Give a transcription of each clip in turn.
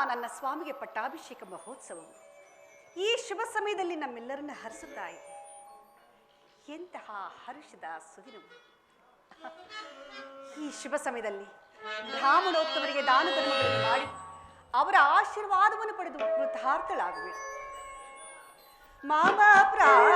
ನನ್ನ ಸ್ವಾಮಿಗೆ ಪಟ್ಟಾಭಿಷೇಕ ಮಹೋತ್ಸವವು ಈ ಶುಭ ಸಮಯದಲ್ಲಿ ನಮ್ಮೆಲ್ಲರನ್ನ ಹರಿಸುತ್ತಾ ಇದೆ. ಎಂತಹ ಹರ್ಷದ ಸುದಿನವು! ಈ ಶುಭ ಸಮಯದಲ್ಲಿ ಬ್ರಾಹ್ಮಣೋತ್ತಮರಿಗೆ ದಾನ ಧರ್ಮಗಳನ್ನು ಮಾಡಿ ಅವರ ಆಶೀರ್ವಾದವನ್ನು ಪಡೆದು ಕೃತಾರ್ಥಳಾಗುವೆ. ಮಾಮ ಪ್ರಾಣ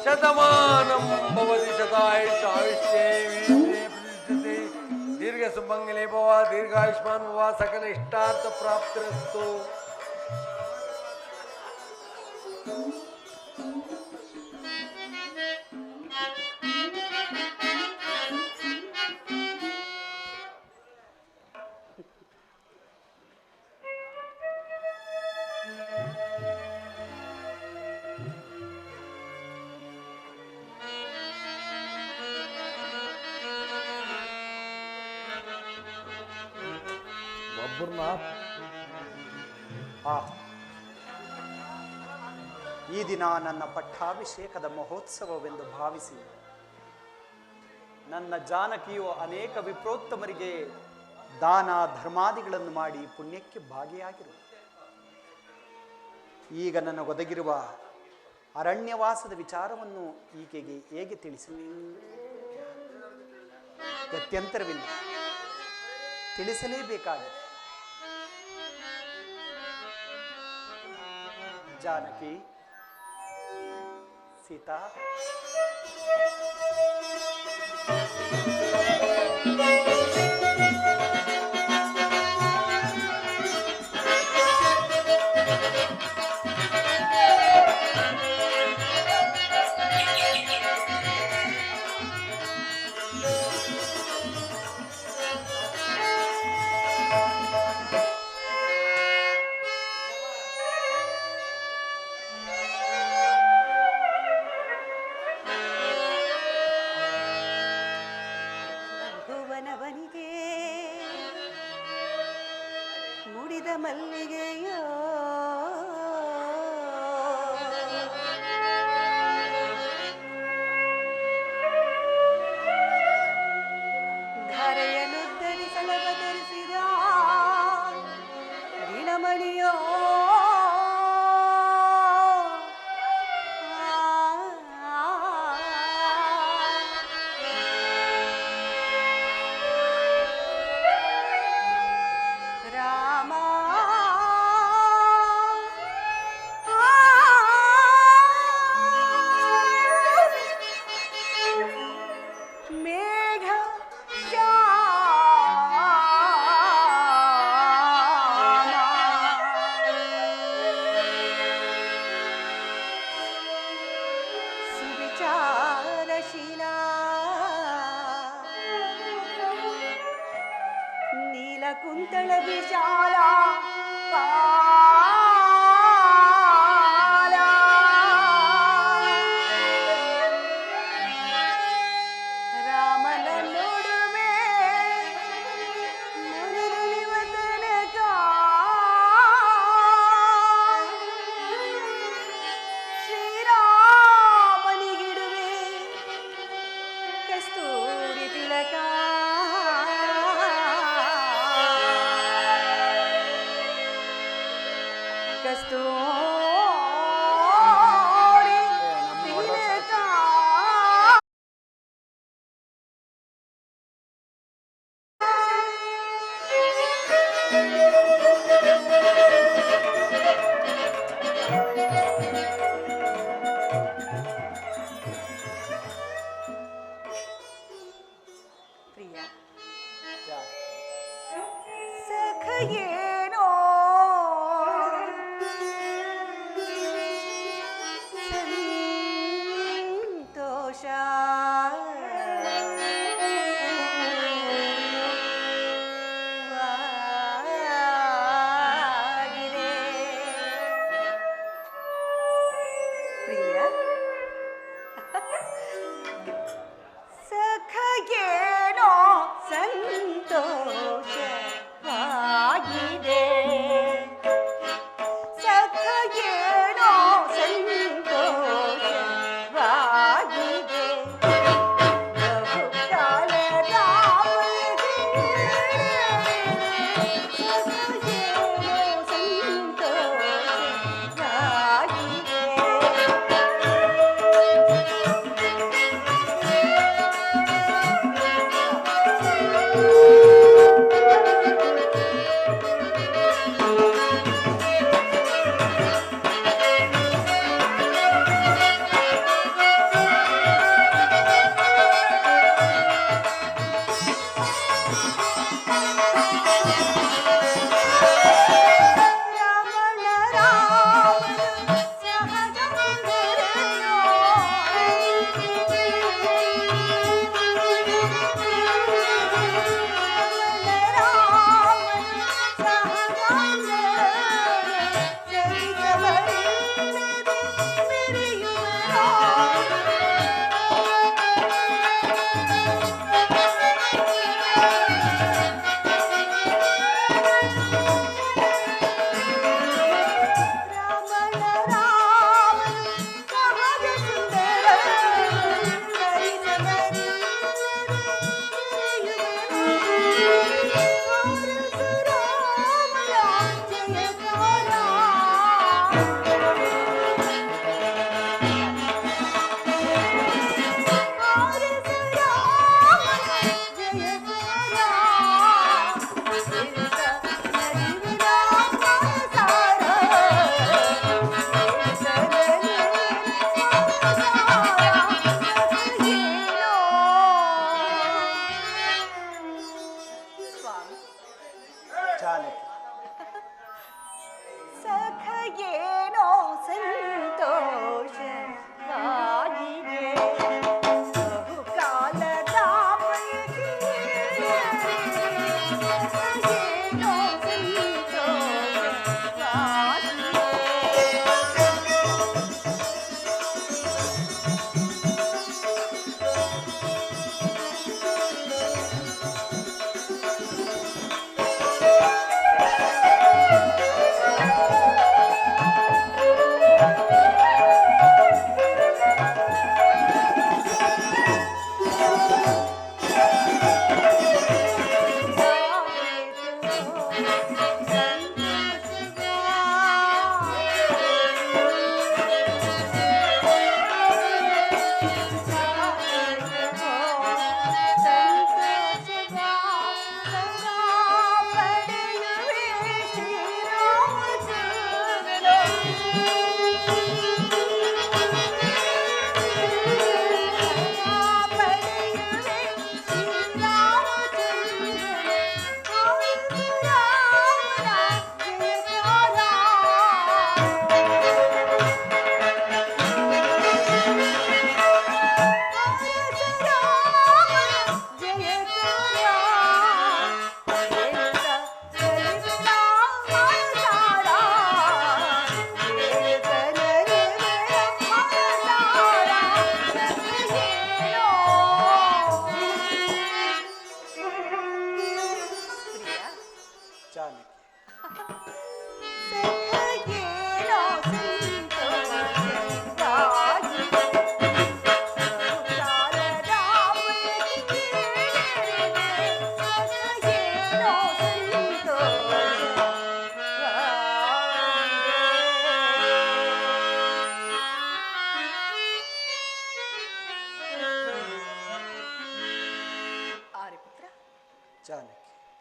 शतमानं भवति शतायुष्येवेन्द्रिये प्रतिष्ठते दीर्घ सुमंगले भव दीर्घायुष्मान् भव सकल इष्टार्थ प्राप्तिरस्तु. ಈ ದಿನ ನನ್ನ ಪಟ್ಟಾಭಿಷೇಕದ ಮಹೋತ್ಸವವೆಂದು ಭಾವಿಸಿ ನನ್ನ ಜಾನಕಿಯು ಅನೇಕ ವಿಪ್ರೋತ್ತಮರಿಗೆ ದಾನ ಧರ್ಮಾದಿಗಳನ್ನು ಮಾಡಿ ಪುಣ್ಯಕ್ಕೆ ಭಾಗಿಯಾಗಿರು. ಈಗ ನನಗೊದಗಿರುವ ಅರಣ್ಯವಾಸದ ವಿಚಾರವನ್ನು ಈಕೆಗೆ ಹೇಗೆ ತಿಳಿಸಲಿ? ಗತ್ಯಂತರವಿಲ್ಲ, ತಿಳಿಸಲೇಬೇಕಾಗಿದೆ. ಜಾನಕಿ, ಸೀತಾ, ಮಲ್ಲಿಗೆಯೋ ಧರೆಯನ್ನು ಧರಿಸಲವತರಿಸಿದ ದಿನಮಣಿಯೋ ಕುಂತಳ ವಿಶಾಲ ಪಾಲ ರಾಮನ ನೋಡುವೆ ಮನದಲ್ಲಿವ ತನಕ ಶ್ರೀರಾಮನಿಗಿಡುವೆ ಕಸ್ತೂರಿ ತಿಲಕ ಪ್ರಿಯ ಸಖಯೇನೋ ಸಂತೋಷ ಪ್ರಿಯ ಸಖಯೇನೋ ಸಂತೋಷವಾಗಿದೆ ಸಖಯೇನೋ ಸಂತೋಷವಾಗಿದೆ ಬಹುಕಾಲದ ಸಖಯೇನೋ ಸಂತೋಷವಾಗಿದೆ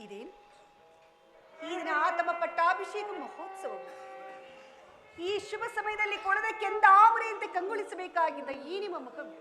ಇದೇನು ಈ ದಿನ ತಮ್ಮ ಪಟ್ಟಾಭಿಷೇಕ ಮಹೋತ್ಸವವು ಈ ಶುಭ ಸಮಯದಲ್ಲಿ ಕೊಳದ ಕೆಂದಾವರೆಯಂತೆ ಕಂಗೊಳಿಸಬೇಕಾಗಿದ್ದ ಈ ನಿಮ್ಮ ಮುಖವು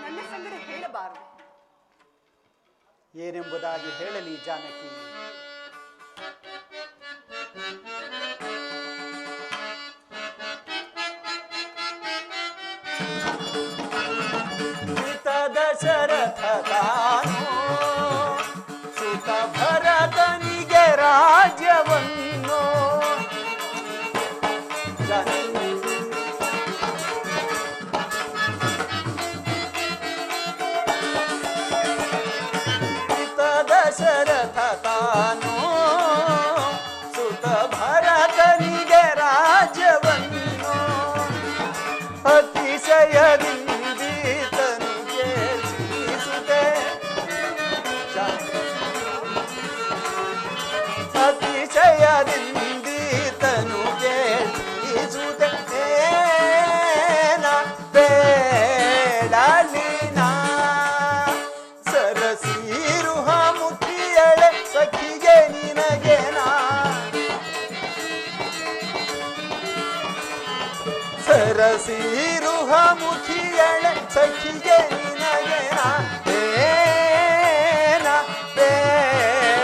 ನನ್ನ ಸಂಗಡ ಹೇಳಬಾರದು. ಏನೆಂಬುದಾಗಿ ಹೇಳಲಿ ಜಾನಕಿ? ದಶರಥ ತಾನು ಸುತ ಭರತನಿಗೆ ರಾಜ್ಯವನ್ನು ದಶರಥ ತಾನು ಸುತ ಭರತನಿಗೆ ರಾಜ್ಯವನ್ನು ಅತಿಶಯದಿಂದೀತನು ಕೇಳಿಸುತ್ತೆ. ಅತಿಶಯದಿಂದೀತನು ಕೇಳಿಸುತ್ತೆ. ಏನ ಬೇಡಲಿನ ಸರಸೀರುಹ ಮುಖಿಯಳೆ ಸಖಿಗೆ ನಿನಗೆನಾ ಸರಸೀರುಹ ಮುಖಿಯಳೆ ಸಖಿಗೆ ನಿನಗೆನಾ ಏನ ಬೇಳಲಿನ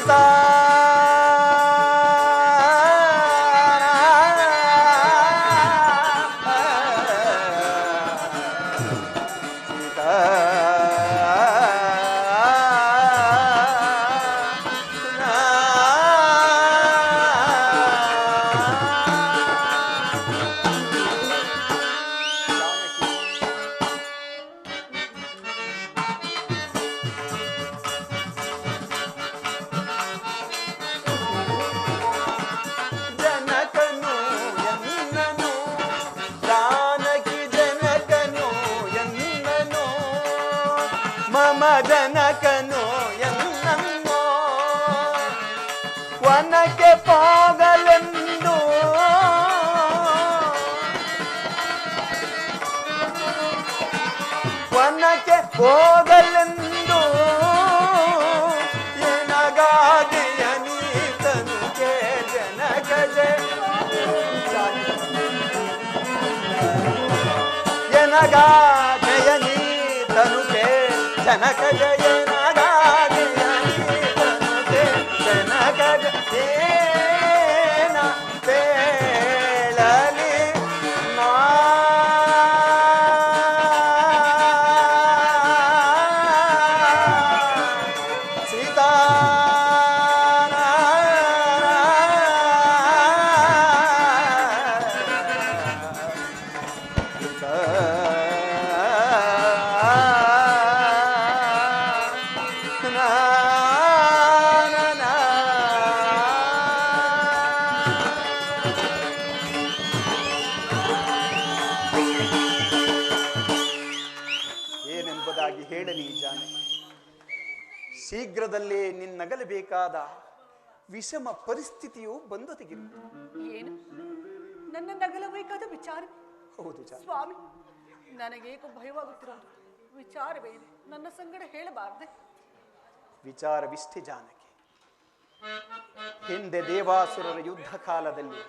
ಸೀತಾ ಜನಕನು ಎನ್ನೋ ವನಕ್ಕೆ ಹೋಗಲೆಂದು ವನಕ್ಕೆ ಹೋಗಲೆಂದು ಎನಗಾದೆಯ ನೀತನು ಜನಕ ಎನಗಾದೆಯ ನೀತನು ಜನಕ ಜಯನಗ ಜನಕ ಜಯನ ಬೇಳಲಿ ನಾ ಸೀತಾ ಏನೆಂಬುದಾಗಿ ಹೇಳಲಿ ಜಾನೆ. ಶೀಘ್ರದಲ್ಲೇ ನಿನ್ನಗಲಬೇಕಾದ ವಿಷಮ ಪರಿಸ್ಥಿತಿಯು ಬಂದೊದಗಿರುವುದು. ಏನು ನನ್ನ ನಗಲಬೇಕಾದ ವಿಚಾರ? ಹೌದು ಜಾನೆ. ಸ್ವಾಮಿ, ನನಗೇಕೋ ಭಯವಾಗುತ್ತಿರೋದು. ವಿಚಾರವೇನು? ನನ್ನ ಸಂಗಡ ಹೇಳಬಾರ್ದೆ? ವಿಚಾರವಿಷ್ಟೇ ಜಾನಕಿ. ಹಿಂದೆ ದೇವಾಸುರರ ಯುದ್ಧ ಕಾಲದಲ್ಲಿ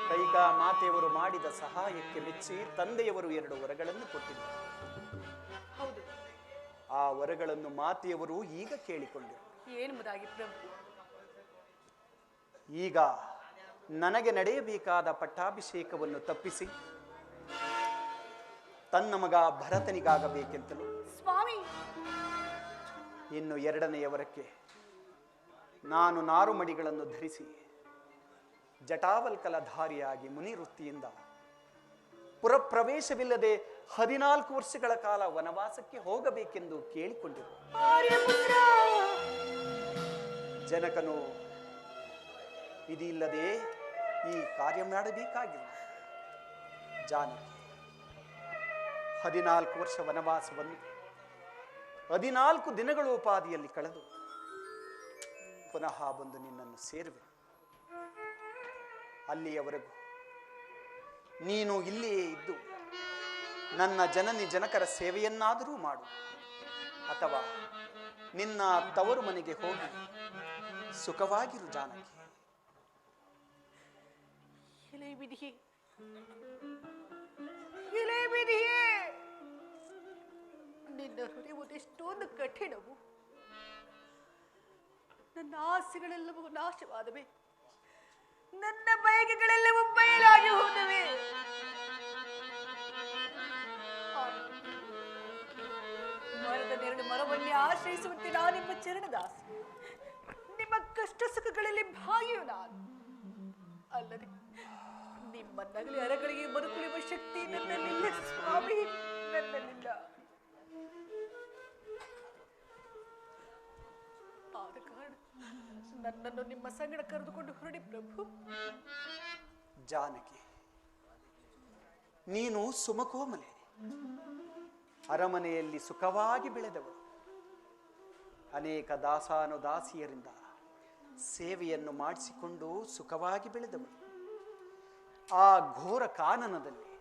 ಕೈಕಾ ಮಾತೆಯವರು ಮಾಡಿದ ಸಹಾಯಕ್ಕೆ ಮೆಚ್ಚಿ ತಂದೆಯವರು 2 ವರಗಳನ್ನು ಕೊಟ್ಟಿದ್ದರು. ಹೌದು. ಆ ವರಗಳನ್ನು ಮಾತೆಯವರು ಈಗ ಕೇಳಿಕೊಂಡರು. ಏನೆಂಬುದಾಗಿ ಪ್ರಭು? ಈಗ ನನಗೆ ನಡೆಯಬೇಕಾದ ಪಟ್ಟಾಭಿಷೇಕವನ್ನು ತಪ್ಪಿಸಿ ತನ್ನ ಮಗ ಭರತನಿಗಾಗಬೇಕೆಂತಲೂ, ಸ್ವಾಮಿ, ಇನ್ನು 2ನೆಯ ವರಕ್ಕೆ ನಾನು ನಾರುಮಡಿಗಳನ್ನು ಧರಿಸಿ ಜಟಾವಲ್ಕಲಧಾರಿಯಾಗಿ ಮುನಿವೃತ್ತಿಯಿಂದ ಪುರಪ್ರವೇಶವಿಲ್ಲದೆ 14 ವರ್ಷಗಳ ಕಾಲ ವನವಾಸಕ್ಕೆ ಹೋಗಬೇಕೆಂದು ಕೇಳಿಕೊಂಡಿರು. ಜನಕನು ಇದಿಲ್ಲದೆ ಈ ಕಾರ್ಯ ಮಾಡಬೇಕಾಗಿಲ್ಲ. ಜಾನಕಿ 14 ವರ್ಷ ವನವಾಸವನ್ನು 14 ದಿನಗಳೋಪಾದಿಯಲ್ಲಿ ಕಳೆದು ಪುನಃ ಬಂದು ನಿನ್ನನ್ನು ಸೇರುವೆ. ಅಲ್ಲಿಯವರೆಗೂ ನೀನು ಇಲ್ಲಿಯೇ ಇದ್ದು ನನ್ನ ಜನನಿ ಜನಕರ ಸೇವೆಯನ್ನಾದರೂ ಮಾಡು, ಅಥವಾ ನಿನ್ನ ತವರು ಮನೆಗೆ ಹೋಗಿ ಸುಖವಾಗಿರು ಜಾನಕಿ. ನಿನ್ನ ಹೃದಯವುದೆಷ್ಟೊಂದು ಕಠಿಣವು. ನನ್ನ ಆಸೆಗಳೆಲ್ಲವೂ ನಾಶವಾದವೆ, ನನ್ನ ಬಯಕೆಗಳೆಲ್ಲವೂ ಬಯಲಾಗಿ ಹೋದವೆ. ಮರದ ನೆರಳು ಮರವನ್ನೇ ಆಶ್ರಯಿಸುವಂತೆ ನಾನು ನಿಮ್ಮ ಚರಣದಾಸ. ನಿಮ್ಮ ಕಷ್ಟ ಸುಖಗಳಲ್ಲಿ ಭಾಗಿಯು ನಾನು. ಅಲ್ಲದೆ ನಿಮ್ಮ ನಗಲಿ ಅರಗಳಿಗೆ ಬದುಕುಳಿಯುವ ಶಕ್ತಿ ನನ್ನಲ್ಲಿಲ್ಲ ಸ್ವಾಮಿ, ನನ್ನಲ್ಲಿಲ್ಲ. ಆದ ಕಾರಣ ನನ್ನನ್ನು ನಿಮ್ಮ ಸಂಗಡ ಕರೆದುಕೊಂಡು ಹೊರಡಿ ಪ್ರಭು. ಜಾನಕಿ, ನೀನು ಸುಮಕೋಮಲೆ, ಅರಮನೆಯಲ್ಲಿ ಸುಖವಾಗಿ ಬೆಳೆದವಳು. ಅನೇಕ ದಾಸಾನುದಾಸಿಯರಿಂದ ಸೇವೆಯನ್ನು ಮಾಡಿಸಿಕೊಂಡು ಸುಖವಾಗಿ ಬೆಳೆದವಳು. ಆ ಘೋರ ಕಾನನದಲ್ಲಿ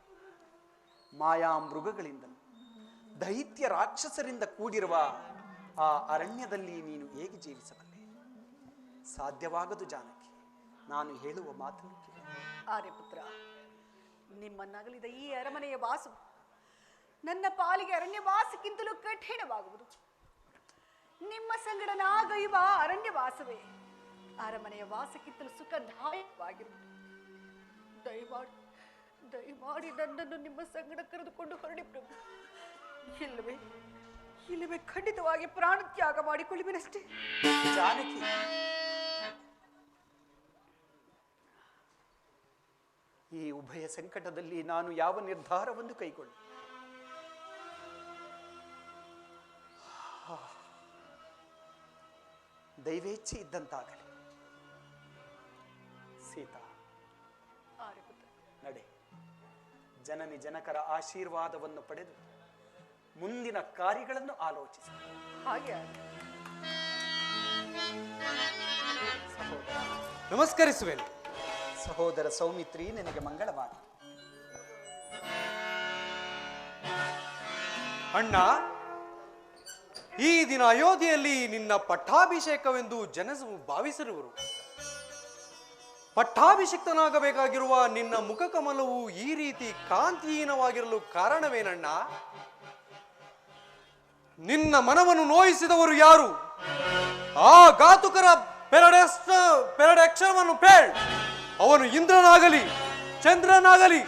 ಮಾಯಾ ಮೃಗಗಳಿಂದಲೂ ದೈತ್ಯ ರಾಕ್ಷಸರಿಂದ ಕೂಡಿರುವ ಆ ಅರಣ್ಯದಲ್ಲಿ ನೀನು ಹೇಗೆ ಜೀವಿಸಬಲ್ಲೆ? ಸಾಧ್ಯವಾಗದು ಜಾನಕಿ. ನಾನು ಹೇಳುವ ಮಾತನ್ನು ಕೇಳಿ. ಆರ್ಯಪುತ್ರ, ನಿಮ್ಮನ್ನಗಲಿದ ಈ ಅರಮನೆಯ ವಾಸು ನನ್ನ ಪಾಲಿಗೆ ಅರಣ್ಯವಾಸಕ್ಕಿಂತಲೂ ಕಠಿಣವಾಗುವುದು. ನಿಮ್ಮ ಸಂಗಡ ನಾಗೈವ ಅರಣ್ಯವಾಸವೇ ಅರಮನೆಯ ವಾಸಕ್ಕಿಂತಲೂ ಸುಖದಾಯಕವಾಗಿರುವುದು. ದಯಮಾಡಿ ನನ್ನನ್ನು ನಿಮ್ಮ ಸಂಗಡ ಕರೆದುಕೊಂಡು ಹೊರಡಿ ಪ್ರಭು. ಇಲ್ಲವೇ ಖಂಡಿತವಾಗಿ ಪ್ರಾಣತ್ಯಾಗ ಮಾಡಿಕೊಳ್ಳುವಿನಷ್ಟೇ. ಜಾನಕಿ, ಈ ಉಭಯ ಸಂಕಟದಲ್ಲಿ ನಾನು ಯಾವ ನಿರ್ಧಾರವನ್ನು ಕೈಗೊಳ್ಳಿ? ದೈವೇಚ್ಛೆ ಇದ್ದಂತಾಗಲಿ. ಸೀತಾ, ನಡೆ. ಜನನಿ ಜನಕರ ಆಶೀರ್ವಾದವನ್ನು ಪಡೆದು ಮುಂದಿನ ಕಾರ್ಯಗಳನ್ನು ಆಲೋಚಿಸಿ. ಹಾಗೆ ನಮಸ್ಕರಿಸುವೆನು. ಸಹೋದರ ಸೌಮಿತ್ರಿ, ನಿನಗೆ ಮಂಗಳವಾಗಲಿ. ಅಣ್ಣ, ಈ ದಿನ ಅಯೋಧ್ಯೆಯಲ್ಲಿ ನಿನ್ನ ಪಟ್ಟಾಭಿಷೇಕವೆಂದು ಜನರು ಭಾವಿಸಿರುವರು. ಪಟ್ಟಾಭಿಷಿಕ್ತನಾಗಬೇಕಾಗಿರುವ ನಿನ್ನ ಮುಖಕಮಲವು ಈ ರೀತಿ ಕಾಂತಿಹೀನವಾಗಿರಲು ಕಾರಣವೇನಣ್ಣ? ನಿನ್ನ ಮನವನ್ನು ನೋಯಿಸಿದವರು ಯಾರು? ಆ ಘಾತುಕರ ಪೆರಡಕ್ಷರವನ್ನು ಪೇಳ್. ಅವನು ಇಂದ್ರನಾಗಲಿ ಚಂದ್ರನಾಗಲಿ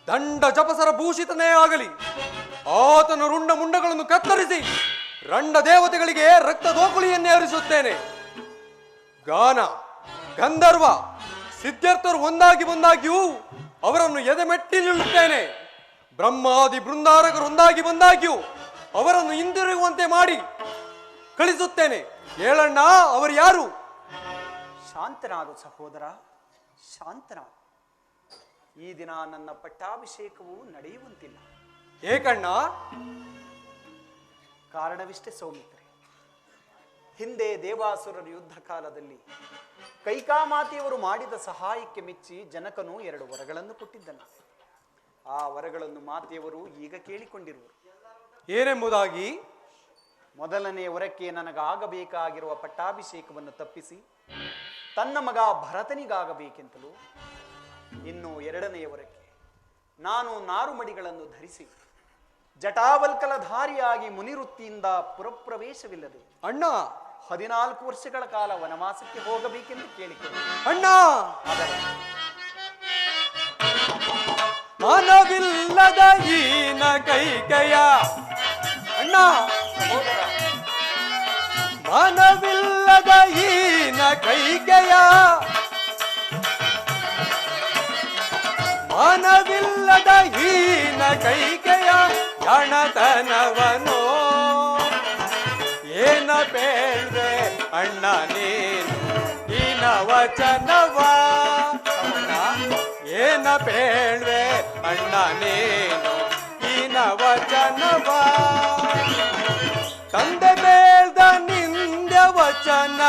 ದಂಡ ಜಪಸರ ಭೂಷಿತನೇ ಆಗಲಿ, ಆತನ ರುಂಡ ಮುಂಡಗಳನ್ನು ಕತ್ತರಿಸಿ ರಂಡ ದೇವತೆಗಳಿಗೆ ರಕ್ತ ದೋಕುಳಿಯನ್ನೇ ಹರಿಸುತ್ತೇನೆ. ಗಾನ ಗಂಧರ್ವ ಸಿದ್ಧಾರ್ಥರು ಒಂದಾಗಿ ಬಂದಾಗ್ಯೂ ಅವರನ್ನು ಎದೆಮೆಟ್ಟಿ ನಿಲ್ಲುತ್ತೇನೆ. ಬ್ರಹ್ಮಾದಿ ಬೃಂದಾರಕರು ಒಂದಾಗಿ ಬಂದಾಗ್ಯೂ ಅವರನ್ನು ಹಿಂದಿರುಗುವಂತೆ ಮಾಡಿ ಕಳಿಸುತ್ತೇನೆ. ಹೇಳಣ್ಣ, ಅವರು ಯಾರು? ಶಾಂತನಾದು ಸಹೋದರ, ಶಾಂತನಾದು. ಈ ದಿನ ನನ್ನ ಪಟ್ಟಾಭಿಷೇಕವು ನಡೆಯುವಂತಿಲ್ಲ. ಏಕಣ್ಣ? ಕಾರಣವಿಷ್ಟೇ ಸೌಮಿತ್ರಿ. ಹಿಂದೆ ದೇವಾಸುರರ ಯುದ್ಧ ಕಾಲದಲ್ಲಿ ಕೈಕಾಮಾತೆಯವರು ಮಾಡಿದ ಸಹಾಯಕ್ಕೆ ಮೆಚ್ಚಿ ಜನಕನು 2 ವರಗಳನ್ನು ಕೊಟ್ಟಿದ್ದನು. ಆ ವರಗಳನ್ನು ಮಾತೆಯವರು ಈಗ ಕೇಳಿಕೊಂಡಿರುವರು. ಏನೆಂಬುದಾಗಿ? ಮೊದಲನೇ ವರಕ್ಕೆ ನನಗಾಗಬೇಕಾಗಿರುವ ಪಟ್ಟಾಭಿಷೇಕವನ್ನು ತಪ್ಪಿಸಿ ತನ್ನ ಮಗ ಭರತನಿಗಾಗಬೇಕೆಂತಲೂ, ಇನ್ನು 2ನೇ ವರಕ್ಕೆ ನಾನು ನಾರುಮಡಿಗಳನ್ನು ಧರಿಸಿ ಜಟಾವಲ್ಕಲಧಾರಿಯಾಗಿ ಮುನಿವೃತ್ತಿಯಿಂದ ಪುರಪ್ರವೇಶವಿಲ್ಲದೆ ಅಣ್ಣ 14 ವರ್ಷಗಳ ಕಾಲ ವನವಾಸಕ್ಕೆ ಹೋಗಬೇಕೆಂದು ಕೇಳಿಕೊಂಡೆ. ಅಣ್ಣ, ಮನವಿಲ್ಲದ ಈನ ಕೈಕೆಯ ಅಣ್ಣ, ಮನವಿಲ್ಲದ ಈನ ಕೈಕೆಯ, ಮನವಿಲ್ಲದ ಈನ ಕೈಕೆಯ ಗಣತನವನೋ ಏನ ಬೇಳ್ವೆ ಅಣ್ಣ ನೀನು ಈನ ವಚನವ. ಏನ ಬೇಳ್ವೆ ಅಣ್ಣ ನೀನು ಈನ ವಚನವ. ತಂದೆ ಬೇಳ್ದ ನಿಂದ ವಚನ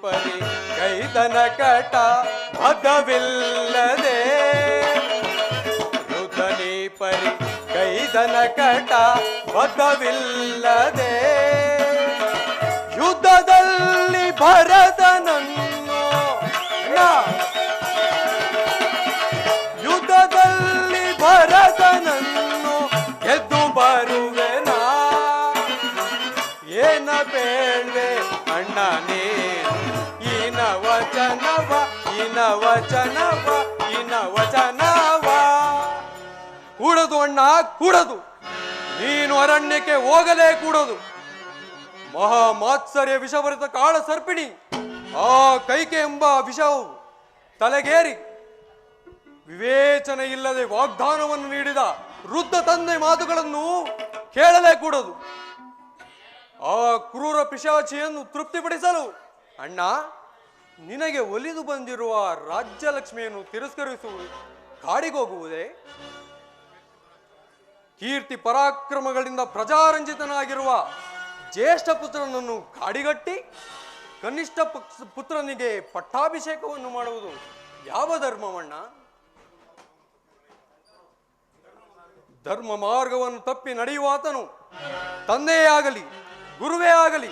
ಪರಿ ಕೈದನ ಕಟ ಭಗವಿಲ್ಲದೆ, ರುದನಿ ಪರಿ ಕೈದನ ಕಟ ಭಗವಿಲ್ಲದೆ, ಯುದ್ಧದಲ್ಲಿ ಭರತನನ್ನು, ಯುದ್ಧದಲ್ಲಿ ಭರತನನ್ನು ಗೆದ್ದು ಬರುವೆನಾ. ಏನ ಬೇಳ್ವೆ ಅಣ್ಣ ನೀನು ಈನ ವಚನವ, ಈನ ವಚನವ, ಈನ ವಚನವ. ಕೂಡದು ಅಣ್ಣ, ಕೂಡದು. ನೀನು ಅರಣ್ಯಕ್ಕೆ ಹೋಗಲೇ ಕೂಡದು. ಮಹಾಮಾತ್ಸರ್ಯ ವಿಷಭರಿತ ಕಾಳ ಸರ್ಪಿಣಿ ಆ ಕೈಕೆ ಎಂಬ ವಿಷವು ತಲೆಗೇರಿ ವಿವೇಚನೆ ಇಲ್ಲದೆ ವಾಗ್ದಾನವನ್ನು ನೀಡಿದ ವೃದ್ಧ ತಂದೆ ಮಾತುಗಳನ್ನು ಕೇಳಲೇ ಕೂಡದು. ಆ ಕ್ರೂರ ಪಿಶಾಚಿಯನ್ನು ತೃಪ್ತಿಪಡಿಸಲು ಅಣ್ಣ ನಿನಗೆ ಒಲಿದು ಬಂದಿರುವ ರಾಜ್ಯಲಕ್ಷ್ಮಿಯನ್ನು ತಿರಸ್ಕರಿಸುವುದು ಕಾಡಿಗೋಗುವುದೇ? ಕೀರ್ತಿ ಪರಾಕ್ರಮಗಳಿಂದ ಪ್ರಜಾರಂಜಿತನಾಗಿರುವ ಜ್ಯೇಷ್ಠ ಪುತ್ರನನ್ನು ಕಾಡಿಗಟ್ಟಿ ಕನಿಷ್ಠ ಪುತ್ರನಿಗೆ ಪಟ್ಟಾಭಿಷೇಕವನ್ನು ಮಾಡುವುದು ಯಾವ ಧರ್ಮವಣ್ಣ? ಧರ್ಮ ಮಾರ್ಗವನ್ನು ತಪ್ಪಿ ನಡೆಯುವಾತನು ತಂದೆಯೇ ಆಗಲಿ ಗುರುವೇ ಆಗಲಿ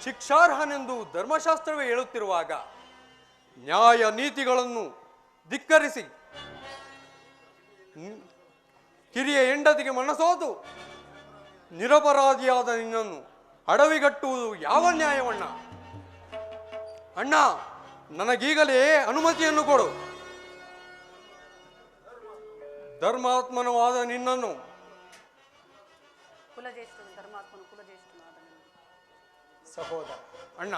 ಶಿಕ್ಷಾರ್ಹನೆಂದು ಧರ್ಮಶಾಸ್ತ್ರವೇ ಹೇಳುತ್ತಿರುವಾಗ ನ್ಯಾಯ ನೀತಿಗಳನ್ನು ಧಿಕ್ಕರಿಸಿ ಕಿರಿಯ ಹೆಂಡತಿಗೆ ಮನಸೋತು ನಿರಪರಾಧಿಯಾದ ನಿನ್ನನ್ನು ಅಡವಿಗಟ್ಟುವುದು ಯಾವ ನ್ಯಾಯವಣ್ಣ? ಅಣ್ಣ, ನನಗೀಗಲೇ ಅನುಮತಿಯನ್ನು ಕೊಡು. ಧರ್ಮಾತ್ಮನವಾದ ನಿನ್ನನ್ನು ಕುಲಜ್ಯೇಷ್ಠನು ಧರ್ಮಾತ್ಮನು ಕುಲಜ್ಯೇಷ್ಠನಾದ ಸಹೋದರ ಅಣ್ಣ,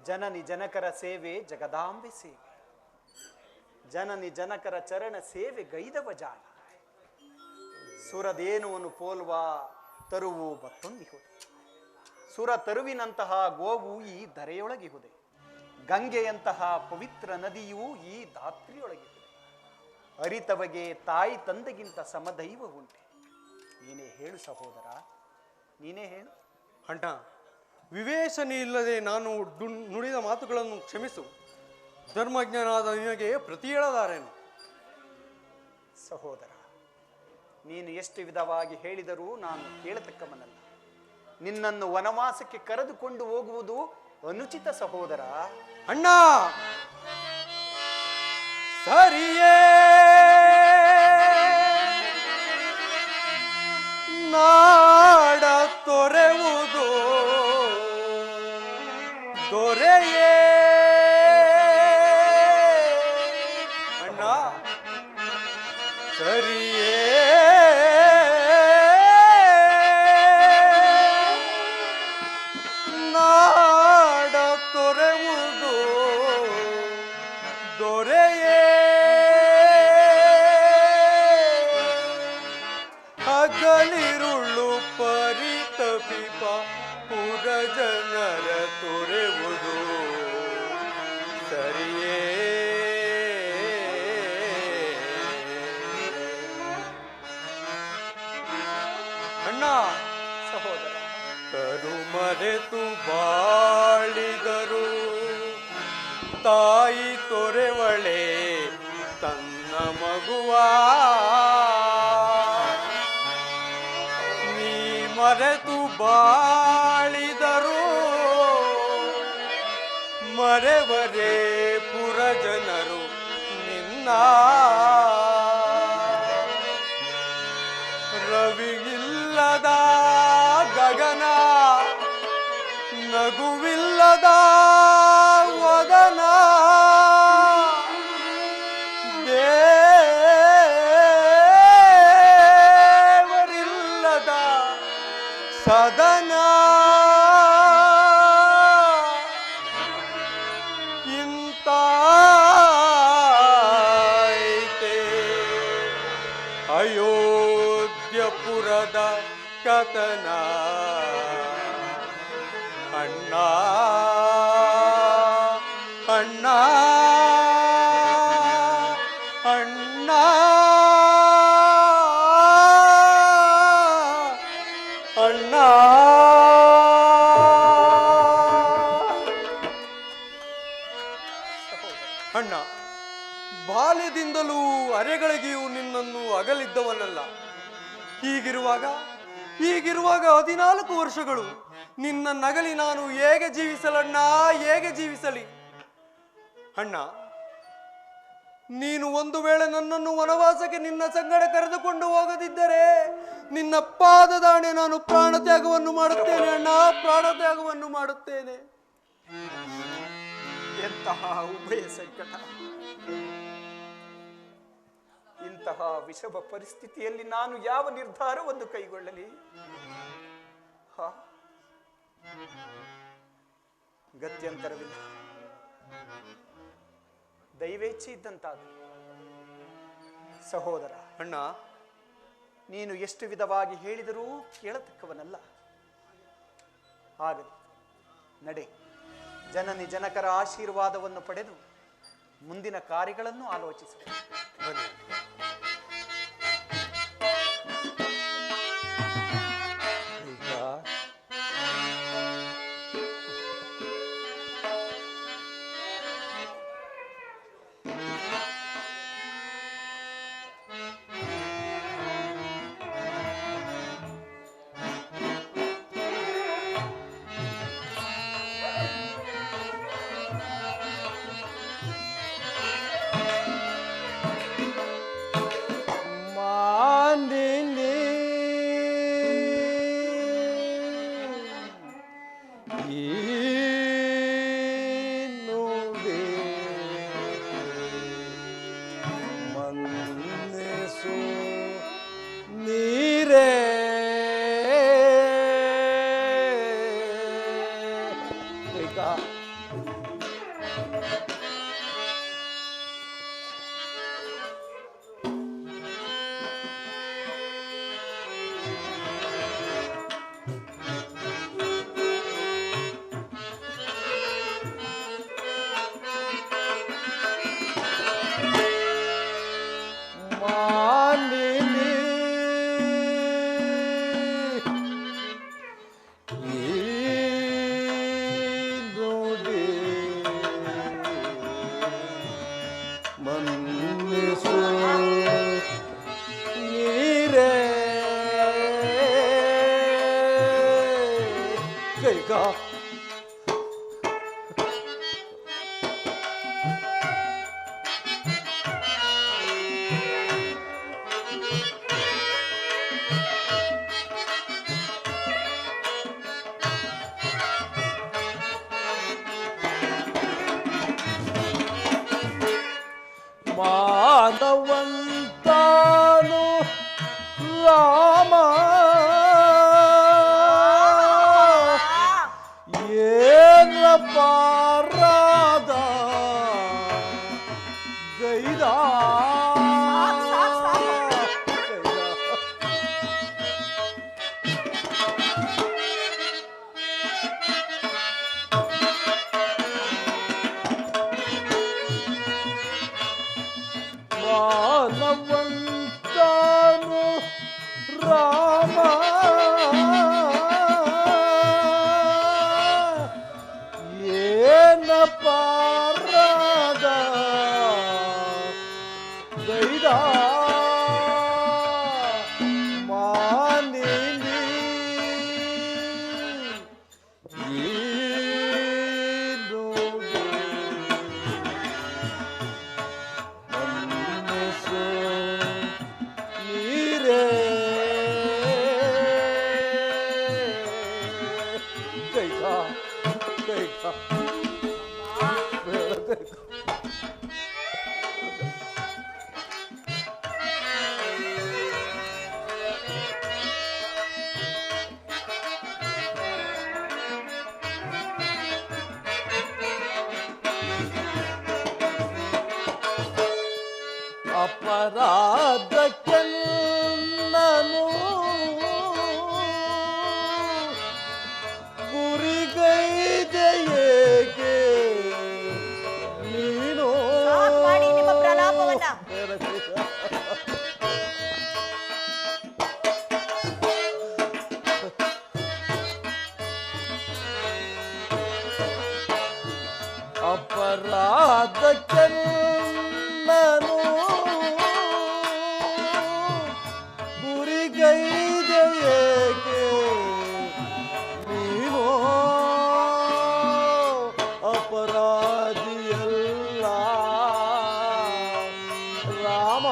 ಜನನಿ ಜನಕರ ಸೇವೆ ಜಗದಾಂಬೆ ಸೇವೆ, ಜನನಿ ಜನಕರ ಚರಣ ಸೇವೆ ಗೈದವ ಜಾಣ. ಸುರದೇನುವನ್ನು ಪೋಲ್ವ ತರುವು ಮತ್ತೊಂದಿಹುದೆ, ಸುರ ತರುವಿನಂತಹ ಗೋವು ಈ ಧರೆಯೊಳಗಿಹುದೆ, ಗಂಗೆಯಂತಹ ಪವಿತ್ರ ನದಿಯೂ ಈ ಧಾತ್ರಿಯೊಳಗಿಹುದೆ. ಅರಿತವಗೆ ತಾಯಿ ತಂದೆಗಿಂತ ಸಮದೈವ ಉಂಟೆ. ನೀನೇ ಹೇಳು ಸಹೋದರ, ನೀನೇ ಹೇಳು. ಅಣ್ಣ, ವಿವೇಚನೆ ಇಲ್ಲದೆ ನಾನು ನುಡಿದ ಮಾತುಗಳನ್ನು ಕ್ಷಮಿಸು. ಧರ್ಮಜ್ಞನಾದ ನಿನಗೆ ಪ್ರತಿ ಹೇಳಲಾರೇನು. ಸಹೋದರ, ನೀನು ಎಷ್ಟು ವಿಧವಾಗಿ ಹೇಳಿದರೂ ನಾನು ಕೇಳತಕ್ಕವನಲ್ಲ. ನಿನ್ನನ್ನು ವನವಾಸಕ್ಕೆ ಕರೆದುಕೊಂಡು ಹೋಗುವುದು ಅನುಚಿತ ಸಹೋದರ. ಅಣ್ಣ, ಸರಿಯೇ ನಾಡ ತೊರೆವುದು ದೊರೆಯೇ. ಅಣ್ಣ, ಸರಿಯೇ ನಾಡ ತೊರೆವುದು ದೊರೆಯೇ. ಹಗಲಿರುಳು ಪರಿತಪಿಪ ಪುರಜನರ ತೊರೆವುದು ಸರಿಯೇ. ಅಣ್ಣ, ಸಹೋದರ, ಕರು ಮರೆತು ಬಾಳಿದರು ತಾಯಿ ತೊರೆವಳೆ ತನ್ನ ಮಗುವ. ನೀ ಮರೆತು ಬಾಳಿದರು ಮರೆವರೇ ಪುರಜನರು ನಿನ್ನ. ರವಿಯಿಲ್ಲದ ಗಗನ ನಗುವಿಲ್ಲದ ವದನ ದೇವರಿಲ್ಲದ ಸದನ. ಇಂತಾಯಿತೆ ಅಯೋಧ್ಯಪುರದ ಕಥನ. ಅಣ್ಣ, ಅಣ್ಣ, ಅಣ್ಣ, ಅಣ್ಣ. ಅಣ್ಣ, ಬಾಲ್ಯದಿಂದಲೂ ಅರೆಗಳಿಗೆಯೂ ನಿನ್ನನ್ನು ಅಗಲಿದ್ದವನಲ್ಲ. ಹೀಗಿರುವಾಗ 14 ವರ್ಷಗಳು ನಿನ್ನ ನಗಲಿ ನಾನು ಹೇಗೆ ಜೀವಿಸಲಣ್ಣ, ಹೇಗೆ ಜೀವಿಸಲಿ? ಅಣ್ಣ, ನೀನು ಒಂದು ವೇಳೆ ನನ್ನನ್ನು ವನವಾಸಕ್ಕೆ ನಿನ್ನ ಸಂಗಡ ಕರೆದುಕೊಂಡು ಹೋಗದಿದ್ದರೆ ನಿನ್ನ ಪಾದದಾಣೆ ನಾನು ಪ್ರಾಣತ್ಯಾಗವನ್ನು ಮಾಡುತ್ತೇನೆ ಅಣ್ಣ, ಪ್ರಾಣತ್ಯಾಗವನ್ನು ಮಾಡುತ್ತೇನೆ. ಎಂತಹ ಉಭಯ ಸಂಕಟ! ಇಂತಹ ವಿಷಮ ಪರಿಸ್ಥಿತಿಯಲ್ಲಿ ನಾನು ಯಾವ ನಿರ್ಧಾರವನ್ನು ಕೈಗೊಳ್ಳಲಿ? ಗತ್ಯಂತರವಿಲ್ಲ, ದೈವೇಚ್ಛೆ ಇದ್ದಂತಾಗಲಿ. ಸಹೋದರ ಅಣ್ಣ, ನೀನು ಎಷ್ಟು ವಿಧವಾಗಿ ಹೇಳಿದರೂ ಕೇಳತಕ್ಕವನಲ್ಲ. ಆಗಲಿ, ನಡೆ. ಜನನಿ ಜನಕರ ಆಶೀರ್ವಾದವನ್ನು ಪಡೆದು ಮುಂದಿನ ಕಾರ್ಯಗಳನ್ನು ಆಲೋಚಿಸು. ಬನ್ನಿ. ಮನ್ನಿಸು ನೀರೇ ಕೈಕಾ ಮಾನವಂತಾನು ರಾಮ ಏನಪ್ಪ ರಾಧ ಗೈದ ಮಾನವಂತಾನು ರಾಮ ಏನಪ್ಪ ರಾಧ ಗೈದ ಮಾನಿನಿ ಮನ್ನಿಸು ನೀರೇ ಕೈಕಾ ಕೈಕಾ ಬೇಡ ಕೈಕಾ ಅಪರಾಧಕ್ಕೆನ್ನನು ಗುರಿಗೈದೆ ಏಕೆ ನೀನು ಸಾಕ್ ಮಾಡಿ ನಿಮ್ಮ ಪ್ರಲಾಪವನ್ನ. ಅಪರಾಧಕ್ಕೆನ್ನನು ಗುರಿಗೈದೆ ಏಕೆ ನೀನು ಅಪರಾಧಿಯಲ್ಲ ರಾಮ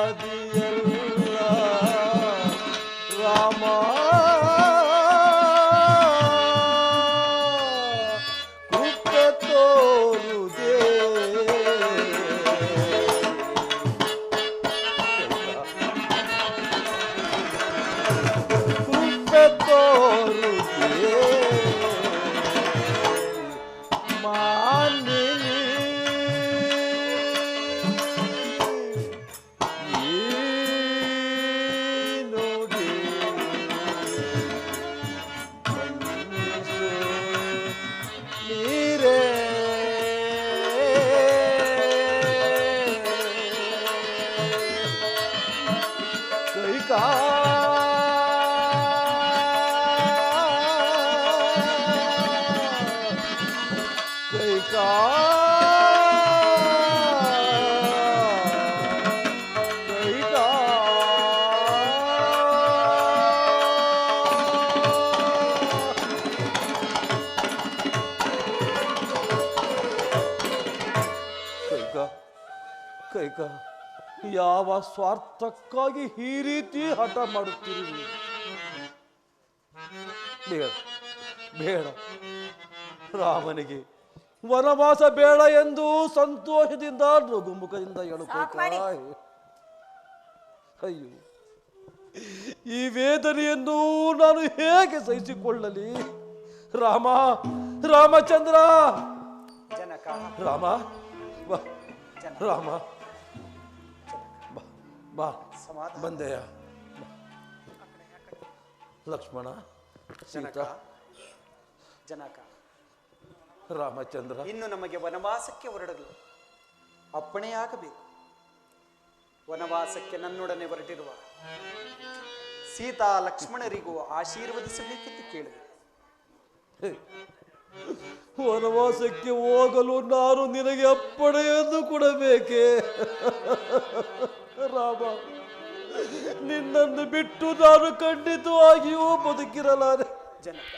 ಅಪರಾಧಿಯಲ್ಲ ರಾಮ ಕೃಪೆ ತೋರುದೆ ಕೃಪೆ ತೋರುದೆ ಮಾನಿನಿ ನೀನುಗೆ ಮನ್ನಿಸು ನೀರೇ ಕೈಕಾ ಕೈಕಾ ಕೈಕಾ ಕೈಕಾ ಕೈಕಾ ಯಾವ ಸ್ವಾರ್ಥಕ್ಕಾಗಿ ಈ ರೀತಿ ಹಠ ಮಾಡುತ್ತೀರಿ? ಬೇಡ ಬೇಡ, ರಾಮನಿಗೆ ವನವಾಸ ಬೇಡ ಎಂದು ಸಂತೋಷದಿಂದ ನಗುಮುಖದಿಂದ ಸಾಕ್ ಮಾಡಿ. ಹೇಳುತ್ತಾ ಅಯ್ಯೋ, ಈ ವೇದನೆಯನ್ನು ನಾನು ಹೇಗೆ ಸಹಿಸಿಕೊಳ್ಳಲಿ? ರಾಮ, ರಾಮಚಂದ್ರ, ಜನಕ ರಾಮ ಬಾ, ರಾಮ ಬಾ ಬಾ, ಸಮಾಧಾನ. ಬಂದೆಯ ಲಕ್ಷ್ಮಣ, ಜನಕ ಸೀತಾ, ಜನಕ ರಾಮಚಂದ್ರ, ಇನ್ನು ನಮಗೆ ವನವಾಸಕ್ಕೆ ಹೊರಡಲು ಅಪ್ಪಣೆಯಾಗಬೇಕು. ವನವಾಸಕ್ಕೆ ನನ್ನೊಡನೆ ಹೊರಟಿರುವ ಸೀತಾ ಲಕ್ಷ್ಮಣರಿಗೂ ಆಶೀರ್ವದಿಸಬೇಕೆಂದು ಕೇಳಿದೆ. ವನವಾಸಕ್ಕೆ ಹೋಗಲು ನಾನು ನಿನಗೆ ಅಪ್ಪಣೆಯನ್ನು ಕೊಡಬೇಕೆ? ರಾಮ, ನಿನ್ನನ್ನು ಬಿಟ್ಟು ನಾನು ಖಂಡಿತವಾಗಿಯೂ ಬದುಕಿರಲಾರೆ. ಜನಕ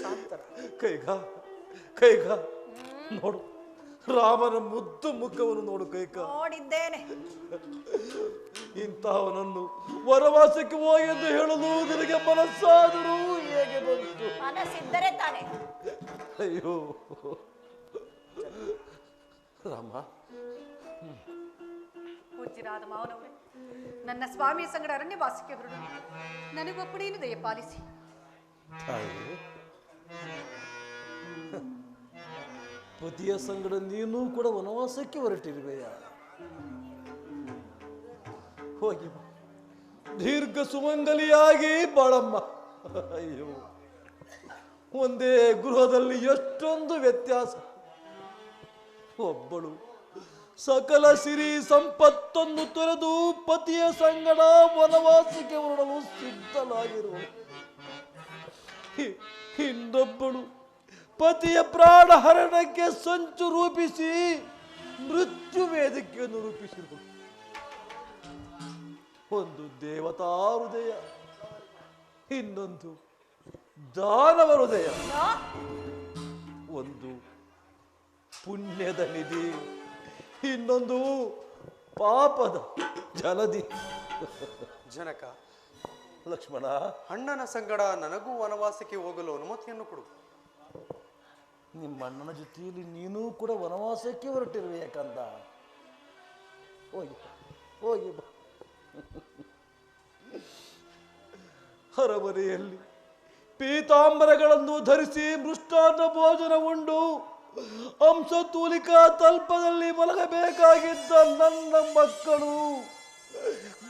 ಶಾಂತರ. ಕೈಗ ನೋಡು, ರಾಮನ ಮುದ್ದು ಮುಖವನ್ನು ನೋಡು ಕೈಕ. ನೋಡಿದ್ದೇನೆ. ಇಂತಹವನನ್ನು ವನವಾಸಕ್ಕೆ ಹೋಗಿ ಎಂದು ಹೇಳಲು ನಿನಗೆ ಮನಸ್ಸಾದರೂ ಹೇಗೆ ಬಂತು? ಮನಸ್ಸಿದ್ದರೆ ತಾನೆ. ಅಯ್ಯೋ ರಾಮ. ಪೂಜ್ಯರಾದ ಮಾವನವರೇ, ನನ್ನ ಸ್ವಾಮಿಯ ಸಂಗಡ ಅರಣ್ಯವಾಸಕ್ಕೆ ಹೊರಡು ನನಗೊಪ್ಪಣೆಯನ್ನು ದಯಪಾಲಿಸಿ. ತಾಯಿ, ಪತಿಯ ಸಂಗಡ ನೀನು ಕೂಡ ವನವಾಸಕ್ಕೆ ಹೊರಟಿರುವೆಯಾ? ಹೋಗಿ ಬಾ, ದೀರ್ಘ ಸುಮಂಗಲಿಯಾಗಿ ಬಾಳಮ್ಮ. ಅಯ್ಯೋ, ಒಂದೇ ಗೃಹದಲ್ಲಿ ಎಷ್ಟೊಂದು ವ್ಯತ್ಯಾಸ. ಒಬ್ಬಳು ಸಕಲ ಸಿರಿ ಸಂಪತ್ತನ್ನು ತೊರೆದು ಪತಿಯ ಸಂಗಡ ವನವಾಸಕ್ಕೆ ಹೊರಡಲು ಸಿದ್ಧಲಾಗಿರುವಳು. ಇನ್ನೊಬ್ಬಳು ಪತಿಯ ಪ್ರಾಣ ಹರಣಕ್ಕೆ ಸಂಚು ರೂಪಿಸಿ ಮೃತ್ಯು ವೇದಿಕೆಯನ್ನು ರೂಪಿಸಿರುವಳು. ಒಂದು ದೇವತಾ ಹೃದಯ, ಇನ್ನೊಂದು ದಾನವ ಹೃದಯ, ಒಂದು ಪುಣ್ಯದ ನಿಧಿ, ಇನ್ನೊಂದು ಪಾಪದ ಜಲದಿ. ಜನಕ, ಲಕ್ಷ್ಮಣ, ಅಣ್ಣನ ಸಂಗಡ ನನಗೂ ವನವಾಸಕ್ಕೆ ಹೋಗಲು ಅನುಮತಿಯನ್ನು ಕೊಡು. ನಿಮ್ಮ ಅಣ್ಣನ ಜೊತೆಯಲ್ಲಿ ನೀನೂ ಕೂಡ ವನವಾಸಕ್ಕೆ ಹೊರಟಿರುವೆ ಯಾಕಂದ? ಹೋಗಿ ಹೋಗಿ ಬಾ. ಅರಮನೆಯಲ್ಲಿ ಪೀತಾಂಬರಗಳನ್ನು ಧರಿಸಿ ಮೃಷ್ಟಾನ್ನ ಭೋಜನ ಉಂಡು ಹಂಸತೂಲಿಕಾ ತಲ್ಪದಲ್ಲಿ ಮಲಗಬೇಕಾಗಿದ್ದ ನನ್ನ ಮಕ್ಕಳು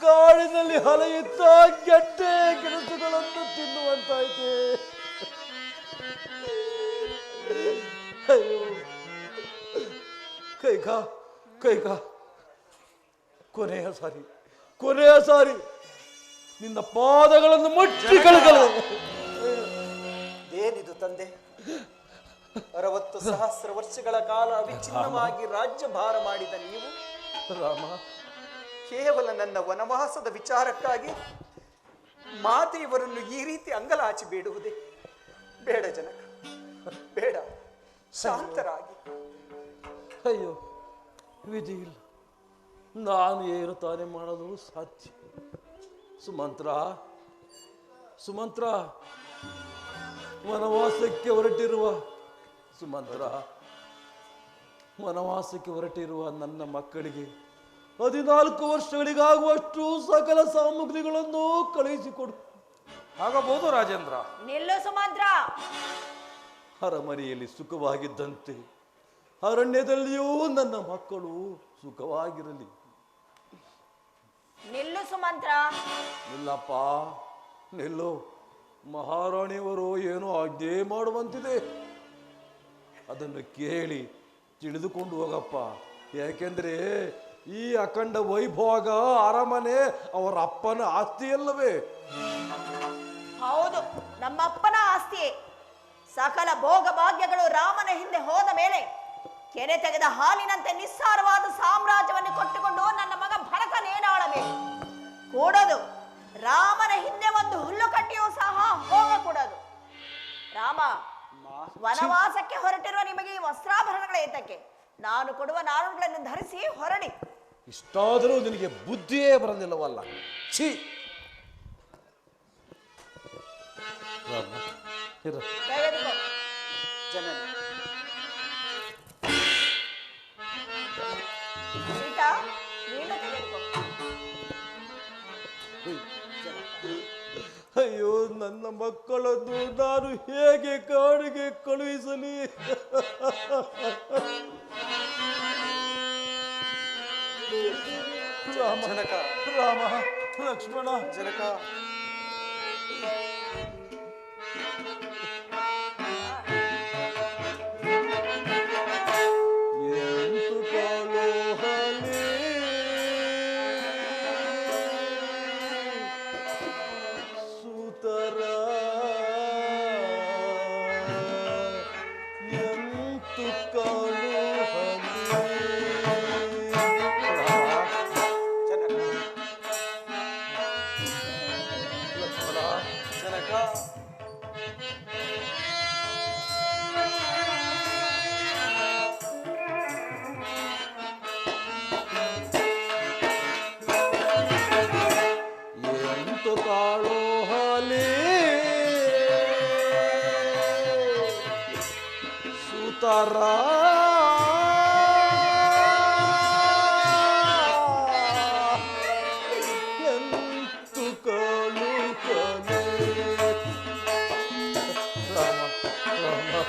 ಗಾಳಿನಲ್ಲಿ ಹಲೆಯುತ್ತಾ ಗೆಡ್ಡೆ ಗೆಣಸುಗಳನ್ನು ತಿನ್ನುವಂತಾಯ್ತೆ. ಅಯ್ಯೋ ಕೈಗ, ಕೊನೆಯ ಸಾರಿ ನಿನ್ನ ಪಾದಗಳನ್ನು ಮುಟ್ಟಿ ಕಳಕಲು. ಏನಿದು ತಂದೆ? 60 ಸಹಸ್ರ ವರ್ಷಗಳ ಕಾಲ ಅವಿಚ್ಛಿನ್ನವಾಗಿ ರಾಜ್ಯಭಾರ ಮಾಡಿದ ನೀವು ರಾಮ, ಕೇವಲ ನನ್ನ ವನವಾಸದ ವಿಚಾರಕ್ಕಾಗಿ ಮಾತೆಯವರನ್ನು ಈ ರೀತಿ ಅಂಗಲಾಚಿ ಬೇಡುವುದೇ? ಬೇಡ ಜನಕ, ಬೇಡ, ಶಾಂತರಾಗಿ. ಅಯ್ಯೋ, ವಿಧಿ ಇಲ್ಲ, ನಾನು ಏನು ತಾನೇ ಮಾಡಲು ಸಾಧ್ಯ? ಸುಮಂತ್ರ, ವನವಾಸಕ್ಕೆ ಹೊರಟಿರುವ ನನ್ನ ಮಕ್ಕಳಿಗೆ 14 ವರ್ಷಗಳಿಗಾಗುವಷ್ಟು ಸಕಲ ಸಾಮಗ್ರಿಗಳನ್ನು ಕಳುಹಿಸಿಕೊಡು. ಆಗಬಹುದು ರಾಜೇಂದ್ರ. ನಿಲ್ಲು ಸುಮಂತ್ರ. ಅರಮನೆಯಲ್ಲಿ ಸುಖವಾಗಿದ್ದಂತೆ ಅರಣ್ಯದಲ್ಲಿಯೂ ನನ್ನ ಮಕ್ಕಳು ಸುಖವಾಗಿರಲಿ. ನಿಲ್ಲು ಸುಮಂತ್ರ. ನಿಲ್ಲಪ್ಪ, ನಿಲ್ಲು. ಮಹಾರಾಣಿಯವರು ಏನೋ ಆಜ್ಞೆ ಮಾಡುವಂತಿದೆ, ಅದನ್ನು ಕೇಳಿ ತಿಳಿದುಕೊಂಡು ಹೋಗಪ್ಪ. ಯಾಕೆಂದ್ರೆ ಈ ಅಖಂಡ ವೈಭೋಗ ಅರಮನೆ ಅವರ ಅಪ್ಪನ ಆಸ್ತಿಯಲ್ಲವೇ? ಹೌದು, ನಮ್ಮಪ್ಪನ ಆಸ್ತಿಯೇ. ಸಕಲ ಭೋಗ ಭಾಗ್ಯಗಳು ರಾಮನ ಹಿಂದೆ ಹೋದ ಮೇಲೆ ಕೆರೆ ತೆಗೆದ ಹಾಲಿನಂತೆ ನಿಸ್ಸಾರವಾದ ಸಾಮ್ರಾಜ್ಯವನ್ನು ಕೊಟ್ಟುಕೊಂಡು ನನ್ನ ಮಗ ಭರತನೇನಾಳಬೇಕು. ಕೂಡದು ರಾಮನ ಹಿಂದೆ ಒಂದು ಹುಲ್ಲು ಕಟ್ಟಿಯೂ ಸಹ ಹೋಗಕೂಡದು. ರಾಮ, ವನವಾಸಕ್ಕೆ ಹೊರಟಿರುವ ನಿಮಗೆ ಈ ವಸ್ತ್ರಾಭರಣಗಳ ಏತಕ್ಕೆ? ನಾನು ಕೊಡುವ ನಾರುಗಳನ್ನು ಧರಿಸಿ ಹೊರಡಿ. ಇಷ್ಟಾದರೂ ನಿನಗೆ ಬುದ್ಧಿಯೇ ಬರಲಿಲ್ಲವಲ್ಲ. ಛೀ! ತೆಗೆದುಕೋ. ಜನನಿ, ಸೀತಾ, ನೀನು ತೆಗೆದುಕೋ. ಅಯ್ಯೋ, ನನ್ನ ಮಕ್ಕಳನ್ನು ನಾನು ಹೇಗೆ ಕಾಡಿಗೆ ಕಳುಹಿಸಲಿ? ಜನಕ, ರಾಮ, ಲಕ್ಷ್ಮಣ, ಜನಕ, ಎಂತು ಕಾಲೋ ಹಲೆ ಜನಕ ಎಂತು ತಾಳೋ ಹಾಲಿ ಸುತಾರ ಎಂತು ಕಾಳು ಕಲೆ ರಾಮ ರಾಮ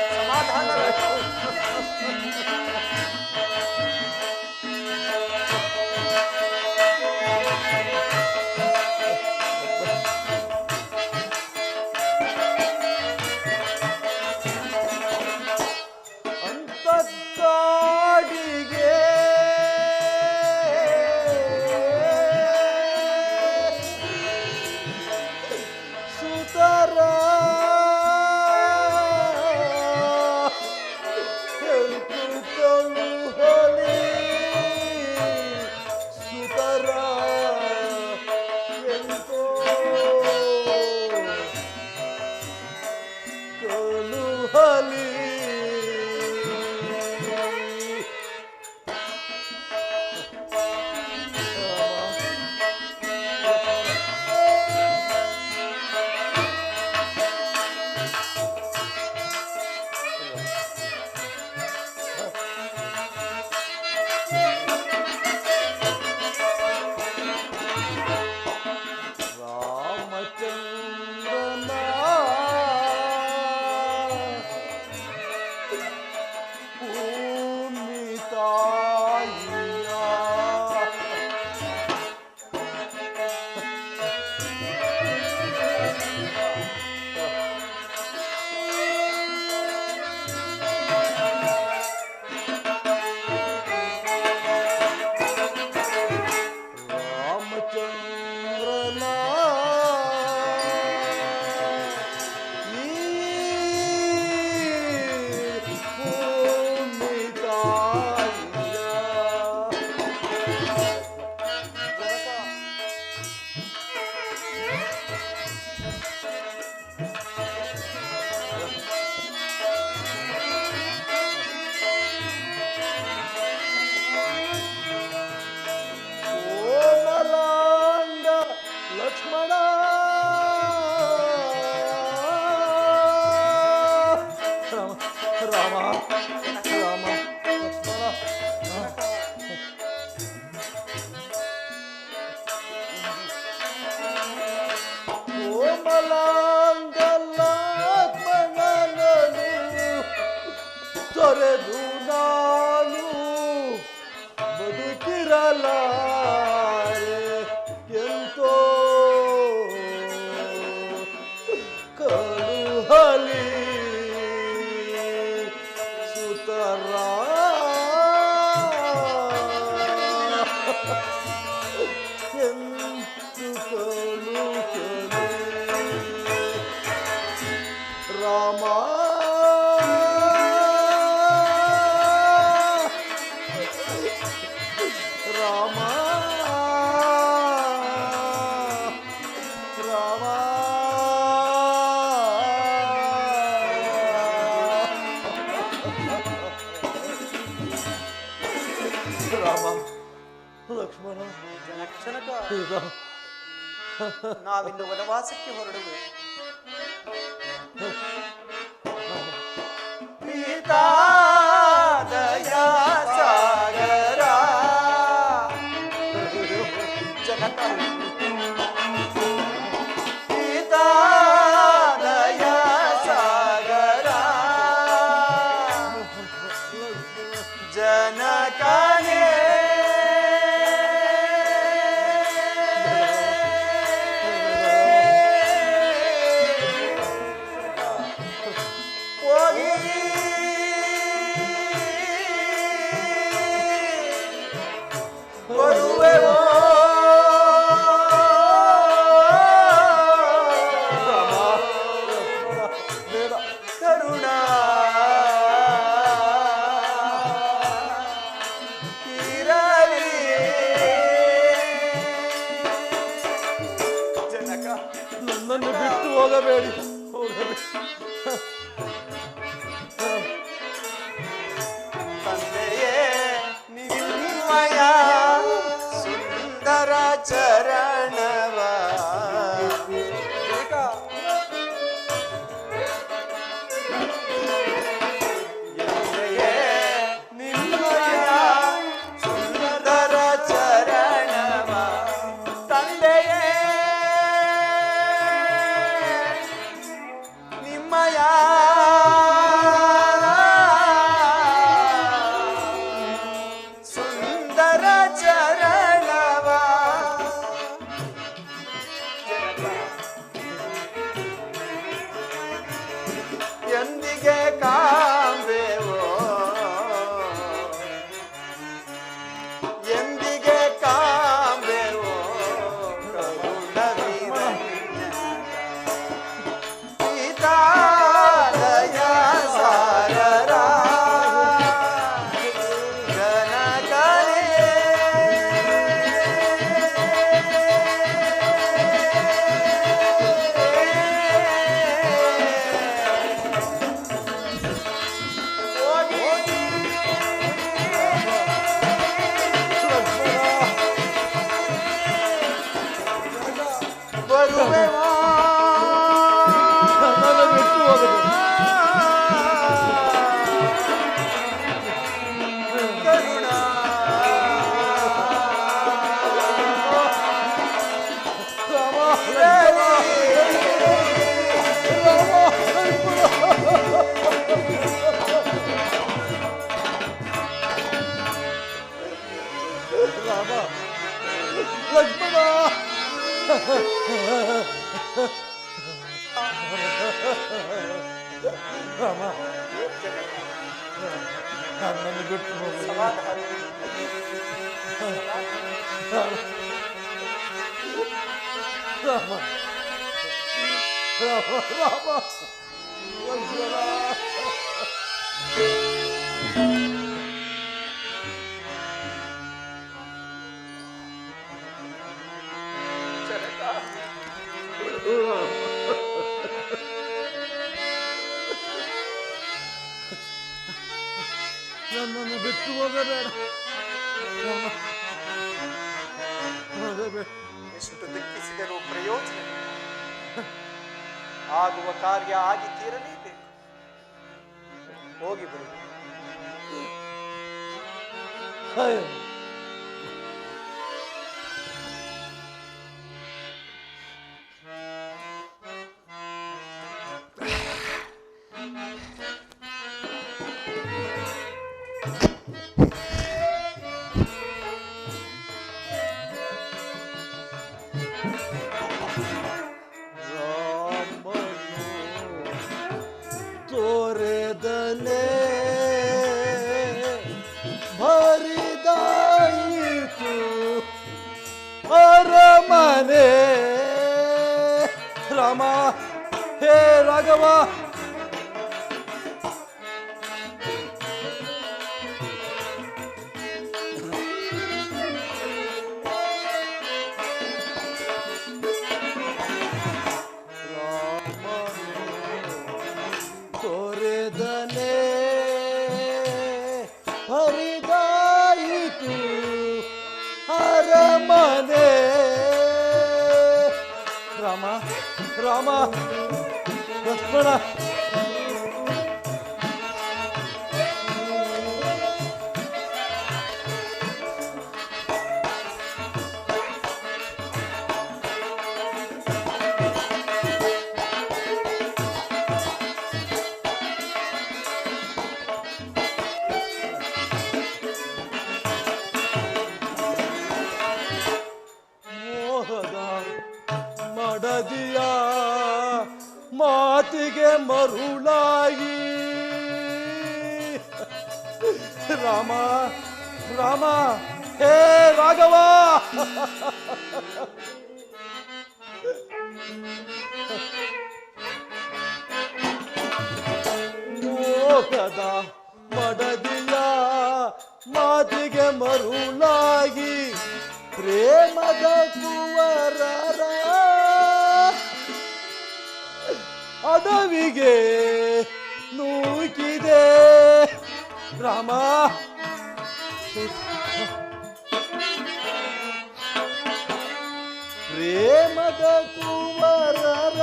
ಸಮಾಧಾನ ಕಾಡಿಗೆ ಸುತರ ಕಳು ಹೊಲಿ ಸುತರ ಎಂತೋ ಕಳು ಹಲಿ ರಾಮಚಂದ್ರನ ಭೂಮಿ ತಾಯಿಯ ರಾಮಚಂದ್ರನ ಈ ಭೂಮಿ ತಾಯಿಯ ಕೋಮಲಾಂಗ ಲಕ್ಷ್ಮಣ ರಾಮ ರಾಮ ರಾಮ ಲಕ್ಷ್ಮಣ ಕೋಮಲಾಂಗ ಲಕ್ಷ್ಮಣನನು ತೊರೆದು ನಾನು ಬದುಕಿರಲಾರೆ ಎಂತೋ ಕಳುಹಲಿ ಸುತರ ಎಂತು ಕಳುಹಲಿ ರಾಮ ರಾಮ ರಾಮ ರಾಮ ಲಕ್ಷ್ಮಣ ಜನಕ ಈಗ ನಾವಿಂದು ವನವಾಸಕ್ಕೆ ಹೊರಡುವೆ. ಪಿತಾ ದಯಾ ಸಾಗರ ಜನಕ ಪಿತಾ ದಯಾ ಸಾಗರ ಜನಕನೇ ಬರುವೆವೋ ಹೋಗಬೇಡಿ ಹೋಗಬೇಡಿ. ತಂದೆಯೇ ನಿಮ್ಮಯ ಸುಂದರ ಚರಣವ ಎಂದಿಗೆ ಕಾಂಬೆವೋ ಎಂದಿಗೆ ಕಾಂಬೆವೋ ಕರುಣವಿದ ಸೀತಾಲಯ ಸಾರರ ಜನಕನೇ ಬರುವೆವಾ ನನ್ನ ಬಿಟ್ಟು ಹೋಗಬೇಡಿ. ಕರುಣ ರಾಮ ಲಕ್ಷ್ಮಣ ರಾಮ ನನ್ನನ್ನು ಬಿಟ್ಟು ಹೋಗಬೇಡಿ. ಸಮಾಧಾನ ರಾಮ ರಾಮ ರಾಮ ಲಕ್ಷ್ಮಣ ನನ್ನನ್ನು ಬಿಟ್ಟು ಹೋಗಬೇಡ. ಹೋಗಬೇಡ. ಎಷ್ಟು ದುಃಖಿಸಿದರೂ ಪ್ರಯೋಜನ ಆಗುವ ಕಾರ್ಯ ಆಗಿ ತೀರಲೇಬೇಕು. ಹೋಗಿ ಬಿಡು. ಅಯ್ಯೋ. ತೋರೆದನೆ ಭರಿದಾಯಿತು ಅರಮನೆ. ರಾಮ ಹೇ ರಾಘವ ತೋರೆದನೆ ಹರಿದಾಯಿತು ಅರಮನೆ. ರಾಮ ರಾಮ ಲಕ್ಷ್ಮಣ ಮಡದಿಯ ಮಾತಿಗೆ ಮರುಳಾಗಿ ರಾಮ ರಾಮ ಹೇ ರಾಘವ ಮೋಹದ ಮಡದಿಯ ಮಾತಿಗೆ ಮರುಳಾಗಿ ಪ್ರೇಮದ ಕುವರರ ಅಡವಿಗೆ ನೂಕಿದೆ ರಾಮ. ಪ್ರೇಮದ ಕುವರರ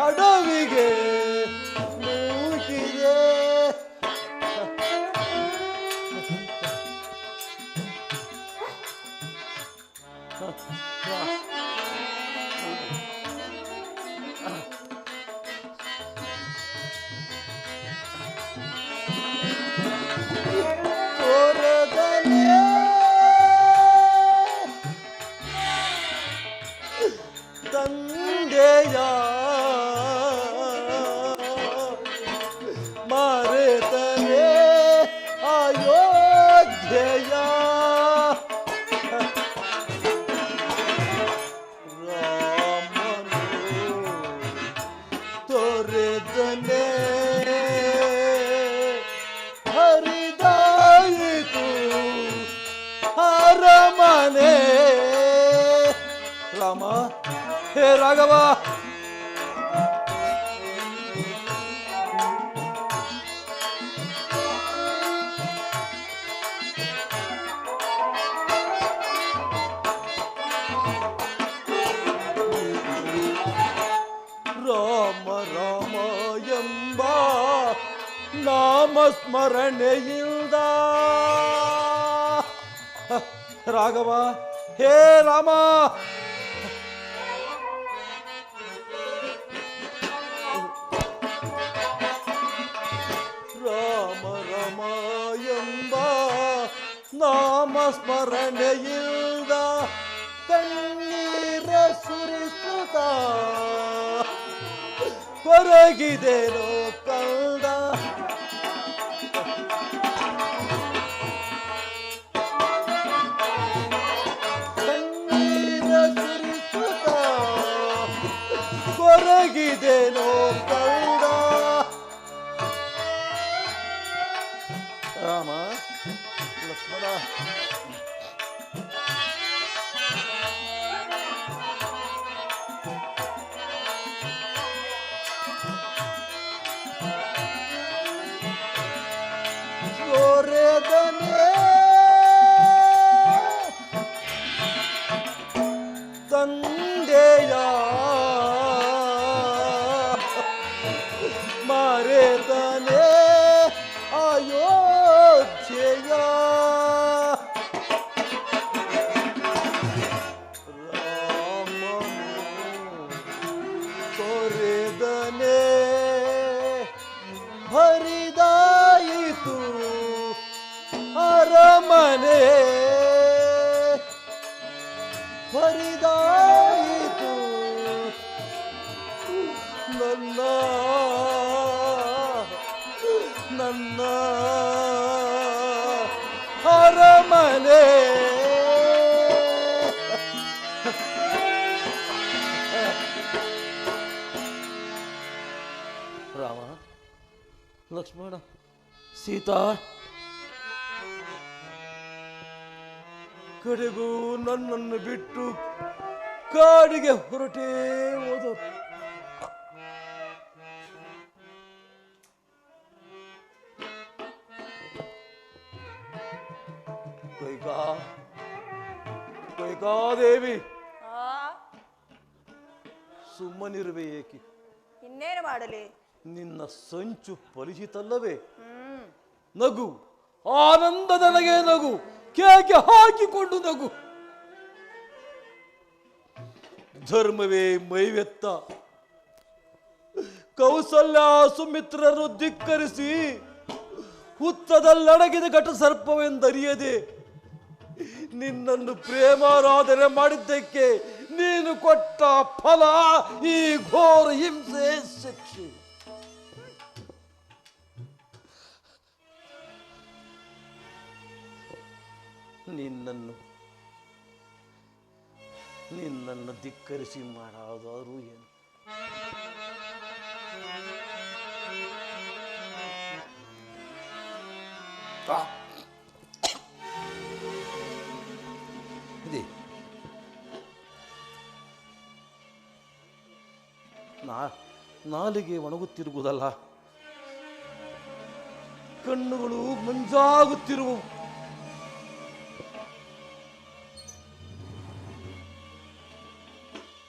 ಅಡವಿಗೆ ನೂಕಿದೆ. ತಂದೆಯ ಮರೆತನೆ ಅಯೋಧ್ಯೆಯ ರಾಮನು ತೊರೆದನೆ ಹರಿದಾಯಿತು ಅರಮನೆ. ರಾಮ ಹೇ ರಾಘವ, ರಾಮ ರಾಮ ಎಂಬ ನಾಮಸ್ಮರಣೆಯಿಂದ ರಾಘವ ಹೇ ರಾಮ. ರಾಮ ರಾಮ ಎಂಬ ನಾಮಸ್ಮರಣೆಯಿಂದ ಕಣ್ಣೀರ ಸುರಿಸುತ್ತ ಕೊರಗಿದೆನೋ ಕಂದ. ಕಣ್ಣೀರ ಸುರಿಸುತ್ತ ಕೊರಗಿದೆನೋ ಕಂದ. ರಾಮ ಲಕ್ಷ್ಮಣ ಸೋರೆದನೆ ತಂದೆಯ ಮರೆತನೆ ಅಯೋಧ್ಯೆಯ ರಾಮನು ತೊರೆದನೆ ಹರಿದಾಯಿತು ಅರಮನೆ. ಹರಿದಾಯಿತು ನನ್ನ ನನ್ನ ಅರಮನೆ. ರಾಮ ಲಕ್ಷ್ಮಣ ಸೀತಾ ಕಡೆಗೂ ನನ್ನನ್ನು ಬಿಟ್ಟು ಕಾಡಿಗೆ ಹೊರಟೇ ಹೋದ. ಕೈಕಾದೇವಿ ಸುಮ್ಮನಿರುವೆ ಏಕೆ? ಇನ್ನೇನು ಮಾಡಲಿ? ನಿನ್ನ ಸಂಚು ಫಲಿಸಿತಲ್ಲವೇ? ನಗು, ಆನಂದದನಗೆ ನಗು, ಕೇಕೆ ಹಾಕಿಕೊಂಡು ನಗು. ಧರ್ಮವೇ ಮೈವೆತ್ತ ಕೌಸಲ್ಯ ಸುಮಿತ್ರರು ಧಿಕ್ಕರಿಸಿ ಹುತ್ತದಲ್ಲಡಗಿದ ಘಟ ಸರ್ಪವೆಂದರಿಯದೆ ನಿನ್ನನ್ನು ಪ್ರೇಮಾರಾಧನೆ ಮಾಡಿದ್ದಕ್ಕೆ ನೀನು ಕೊಟ್ಟ ಫಲ ಈ ಘೋರ ಹಿಂಸೆ ಶಿಕ್ಷೆ. ನಿನ್ನನ್ನು ಧಿಕ್ಕರಿಸಿ ಮಾಡೋದಾದ್ರೂ ಏನು? ನಾಲಿಗೆ ಒಣಗುತ್ತಿರುವುದಲ್ಲ, ಕಣ್ಣುಗಳು ಮಂಜಾಗುತ್ತಿರುವು.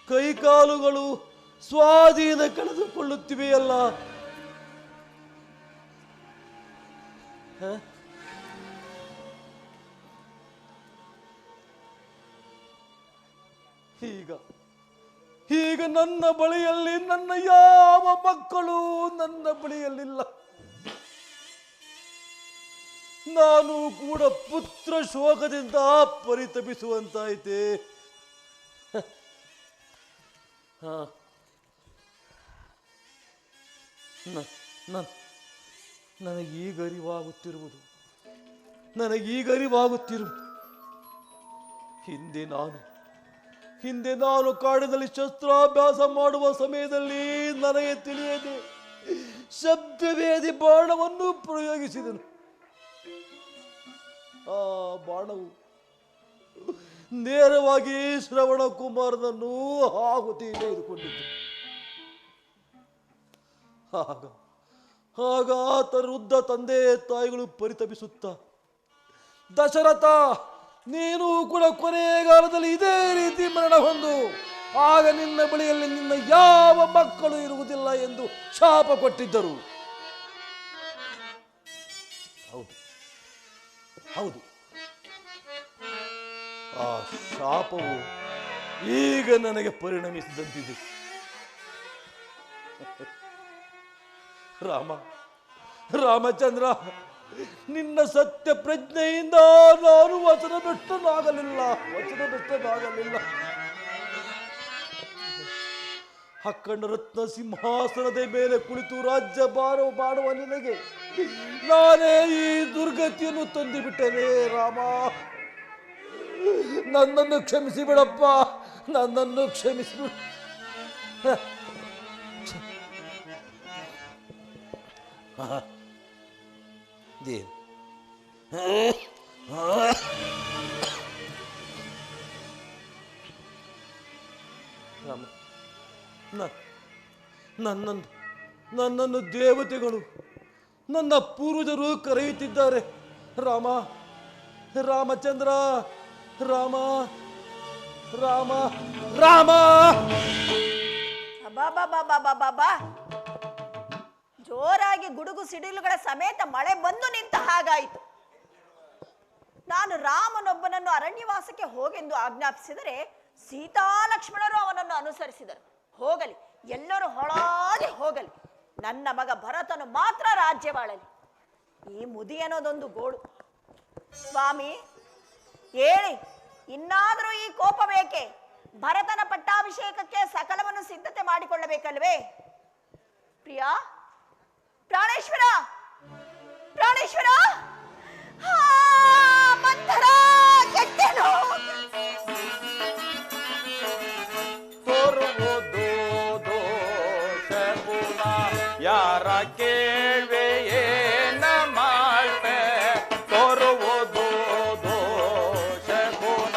ಕೈಕಾಲುಗಳು ಸ್ವಾಧೀನ ಕಳೆದುಕೊಳ್ಳುತ್ತಿವೆಯಲ್ಲ. ಈಗ ನನ್ನ ಬಳಿಯಲ್ಲಿ ನನ್ನ ಯಾವ ಮಕ್ಕಳು ನನ್ನ ಬಳಿಯಲ್ಲಿಲ್ಲ. ನಾನು ಕೂಡ ಪುತ್ರ ಶೋಕದಿಂದ ಪರಿತಪಿಸುವಂತಾಯಿತೆ. ನನಗೀಗ ಅರಿವಾಗುತ್ತಿರುವುದು ಹಿಂದೆ ನಾನು ಕಾಡಿನಲ್ಲಿ ಶಸ್ತ್ರಾಭ್ಯಾಸ ಮಾಡುವ ಸಮಯದಲ್ಲಿ ನನಗೆ ತಿಳಿಯದೆ ಶಬ್ದವೇದಿ ಬಾಣವನ್ನು ಪ್ರಯೋಗಿಸಿದನು. ಆ ಬಾಣವು ನೇರವಾಗಿ ಶ್ರವಣ ಕುಮಾರನನ್ನು ಆಹುತಿ ತೆಗೆದುಕೊಂಡಿತು. ಆಗ ಆತ ವೃದ್ಧ ತಂದೆ ತಾಯಿಗಳು ಪರಿತಪಿಸುತ್ತ, ದಶರಥ, ನೀನು ಕೂಡ ಕೊನೆಗಾಲದಲ್ಲಿ ಇದೇ ರೀತಿ ಮರಣ ಹೊಂದು, ಆಗ ನಿನ್ನ ಬಳಿಯಲ್ಲಿ ನಿನ್ನ ಯಾವ ಮಕ್ಕಳು ಇರುವುದಿಲ್ಲ ಎಂದು ಶಾಪ ಕೊಟ್ಟಿದ್ದರು. ಹೌದು, ಆ ಶಾಪವು ಈಗ ನನಗೆ ಪರಿಣಮಿಸಿದಂತಿದೆ. ರಾಮಚಂದ್ರ, ನಿನ್ನ ಸತ್ಯ ಪ್ರಜ್ಞೆಯಿಂದ ನಾನು ವಚನಭ್ರಷ್ಟನಾಗಲಿಲ್ಲ. ಅಖಂಡ ರತ್ನ ಸಿಂಹಾಸನದ ಮೇಲೆ ಕುಳಿತು ರಾಜ್ಯ ಮಾಡುವ ನಿನಗೆ ನಾನೇ ಈ ದುರ್ಗತಿಯನ್ನು ತಂದು ಬಿಟ್ಟೆನೆ. ರಾಮ, ನನ್ನನ್ನು ಕ್ಷಮಿಸಿ ಬಿಡಪ್ಪ, ನನ್ನನ್ನು ಕ್ಷಮಿಸಿಬಿಡು. ರಾಮ, ನನ್ನನ್ನು ದೇವತೆಗಳು, ನನ್ನ ಪೂರ್ವಜರು ಕರೆಯುತ್ತಿದ್ದಾರೆ. ರಾಮಚಂದ್ರ, ರಾಮ. ಜೋರಾಗಿ ಗುಡುಗು ಸಿಡಿಲುಗಳ ಸಮೇತ ಮಳೆ ಬಂದು ನಿಂತ ಹಾಗಾಯಿತು. ನಾನು ರಾಮನೊಬ್ಬನನ್ನು ಅರಣ್ಯವಾಸಕ್ಕೆ ಹೋಗೆಂದು ಆಜ್ಞಾಪಿಸಿದರೆ ಸೀತಾ ಲಕ್ಷ್ಮಣರು ಅವನನ್ನು ಅನುಸರಿಸಿದರು. ಹೋಗಲಿ, ಎಲ್ಲರೂ ಹೊಳಾಗಿ ಹೋಗಲಿ, ನನ್ನ ಮಗ ಭರತನು ಮಾತ್ರ ರಾಜ್ಯವಾಳಲಿ. ಈ ಮುದಿ ಅನ್ನೋದೊಂದು ಗೋಳು. ಸ್ವಾಮಿ ಹೇಳಿ, ಇನ್ನಾದರೂ ಈ ಕೋಪ ಬೇಕೆ? ಭರತನ ಪಟ್ಟಾಭಿಷೇಕಕ್ಕೆ ಸಕಲವನ್ನು ಸಿದ್ಧತೆ ಮಾಡಿಕೊಳ್ಳಬೇಕಲ್ವೇ? ಪ್ರಿಯಾ, ಪ್ರಾಣೇಶ್ವರ, ಮಂಥರ, ಕೆಟ್ಟೆನು. ತೋರುವುದು ದೋಷ ಗುಣ ಯಾರ ಕೇಳ್ವೆ ಏನ ಮಾಡ್ಬೆ. ತೋರುವುದು ದೋಷ ಗುಣ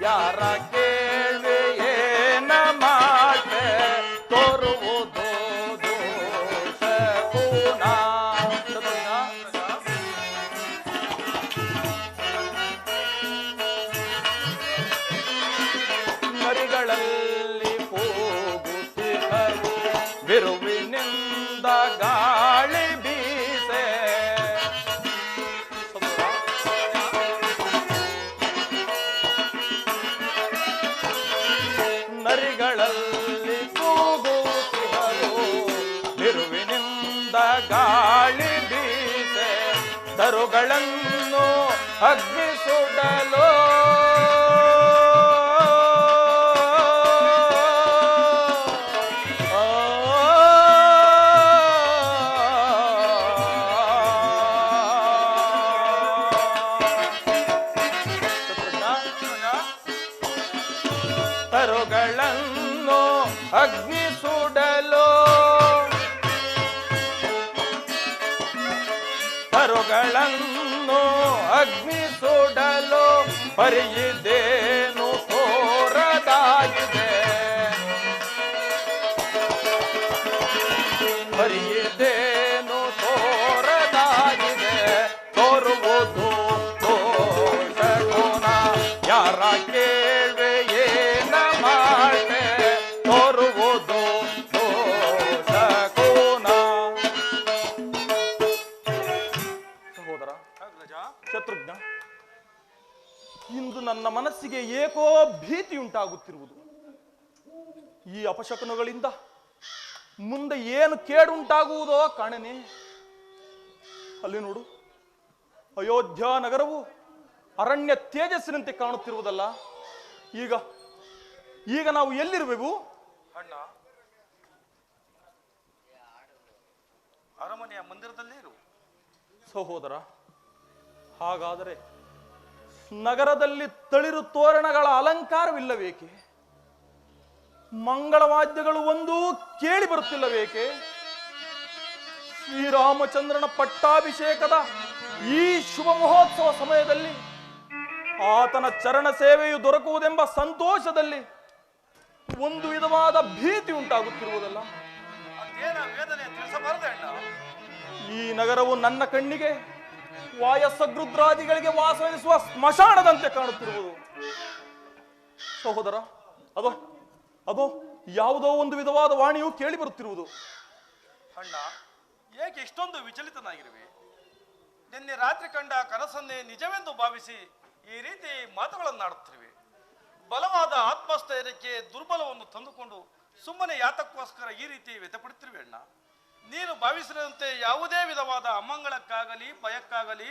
ಯಾರ ಕೇಳ್ವೆ ಏನ ಮಾಡ್ಬೆ. ತೋರುವುದು ದೋಷ ಗುಣ. ಮರಿಗಳಲ್ಲಿ ಹೋಗುತ್ತಿದ್ದರು ಬಿರುವಿನಿಂದ ಗಾಳಿ ಬೀಸೆ. ನರಿಗಳಲ್ಲಿ ಕೂಗುತ್ತಿದ್ದರು ಬಿರುವಿನಿಂದ ಗಾಳಿ ಬೀಸೆ. ದರುಗಳನ್ನು ಅಗ್ನಿ ಸುಡಲು ತರುಗಳನ್ನು ಅಗ್ನಿ ಸುಡಲು ಪರಿಯಿದ್ದೇನು ತೋರದಾಗಿದೆ. ಎನ್ನುವುದು ನನ್ನ ಮನಸ್ಸಿಗೆ ಏಕೋ ಭೀತಿ ಉಂಟಾಗುತ್ತಿರುವುದು. ಈ ಅಪಶಕುನಗಳಿಂದ ಮುಂದೆ ಏನು ಕೇಡುಂಟಾಗುವುದೋ ಕಾಣನೆ. ಅಲ್ಲಿ ನೋಡು, ಅಯೋಧ್ಯ ನಗರವು ಅರಣ್ಯ ತೇಜಸ್ಸಿನಂತೆ ಕಾಣುತ್ತಿರುವುದಲ್ಲ. ಈಗ ನಾವು ಎಲ್ಲಿರುವೆವು? ಅಣ್ಣ, ಅರಮನೆಯ ಮಂದಿರದಲ್ಲೇ ಇರು. ಸಹೋದರ, ಹಾಗಾದರೆ ನಗರದಲ್ಲಿ ತಳಿರು ತೋರಣಗಳ ಅಲಂಕಾರವಿಲ್ಲಬೇಕೆ? ಮಂಗಳವಾದ್ಯಗಳು ಒಂದೂ ಕೇಳಿ ಬರುತ್ತಿಲ್ಲಬೇಕೆ? ಶ್ರೀರಾಮಚಂದ್ರನ ಪಟ್ಟಾಭಿಷೇಕದ ಈ ಶುಭ ಮಹೋತ್ಸವ ಸಮಯದಲ್ಲಿ ಆತನ ಚರಣ ಸೇವೆಯು ದೊರಕುವುದೆಂಬ ಸಂತೋಷದಲ್ಲಿ ಒಂದು ವಿಧವಾದ ಭೀತಿ ಉಂಟಾಗುತ್ತಿರುವುದಲ್ಲ. ಅದೇನ ವೇದನೆ ತಿಳಿಸಬಾರದೆ ಅಣ್ಣ. ಈ ನಗರವು ನನ್ನ ಕಣ್ಣಿಗೆ ವಾಯಸಗೃದ್ರಾದಿಗಳಿಗೆ ವಾಸವಿಸುವ ಸ್ಮಶಾನದಂತೆ ಕಾಣುತ್ತಿರುವುದು. ಸಹೋದರ, ಅದೋ ಯಾವುದೋ ಒಂದು ವಿಧವಾದ ವಾಣಿಯು ಕೇಳಿ ಬರುತ್ತಿರುವುದು. ಅಣ್ಣ, ಏಕೆ ಇಷ್ಟೊಂದು ವಿಚಲಿತನಾಗಿರುವೆ? ನಿನ್ನೆ ರಾತ್ರಿ ಕಂಡ ಕನಸನ್ನೇ ನಿಜವೆಂದು ಭಾವಿಸಿ ಈ ರೀತಿ ಮಾತುಗಳನ್ನಾಡುತ್ತಿರುವೆ. ಬಲವಾದ ಆತ್ಮಸ್ಥೈರ್ಯಕ್ಕೆ ದುರ್ಬಲವನ್ನು ತಂದುಕೊಂಡು ಸುಮ್ಮನೆ ಯಾತಕ್ಕೋಸ್ಕರ ಈ ರೀತಿ ವ್ಯಥಪಡುತ್ತಿರುವೆ ಅಣ್ಣ. ನೀನು ಭಾವಿಸಿದಂತೆ ಯಾವುದೇ ವಿಧವಾದ ಅಮಂಗಳಕ್ಕಾಗಲಿ, ಭಯಕ್ಕಾಗಲಿ,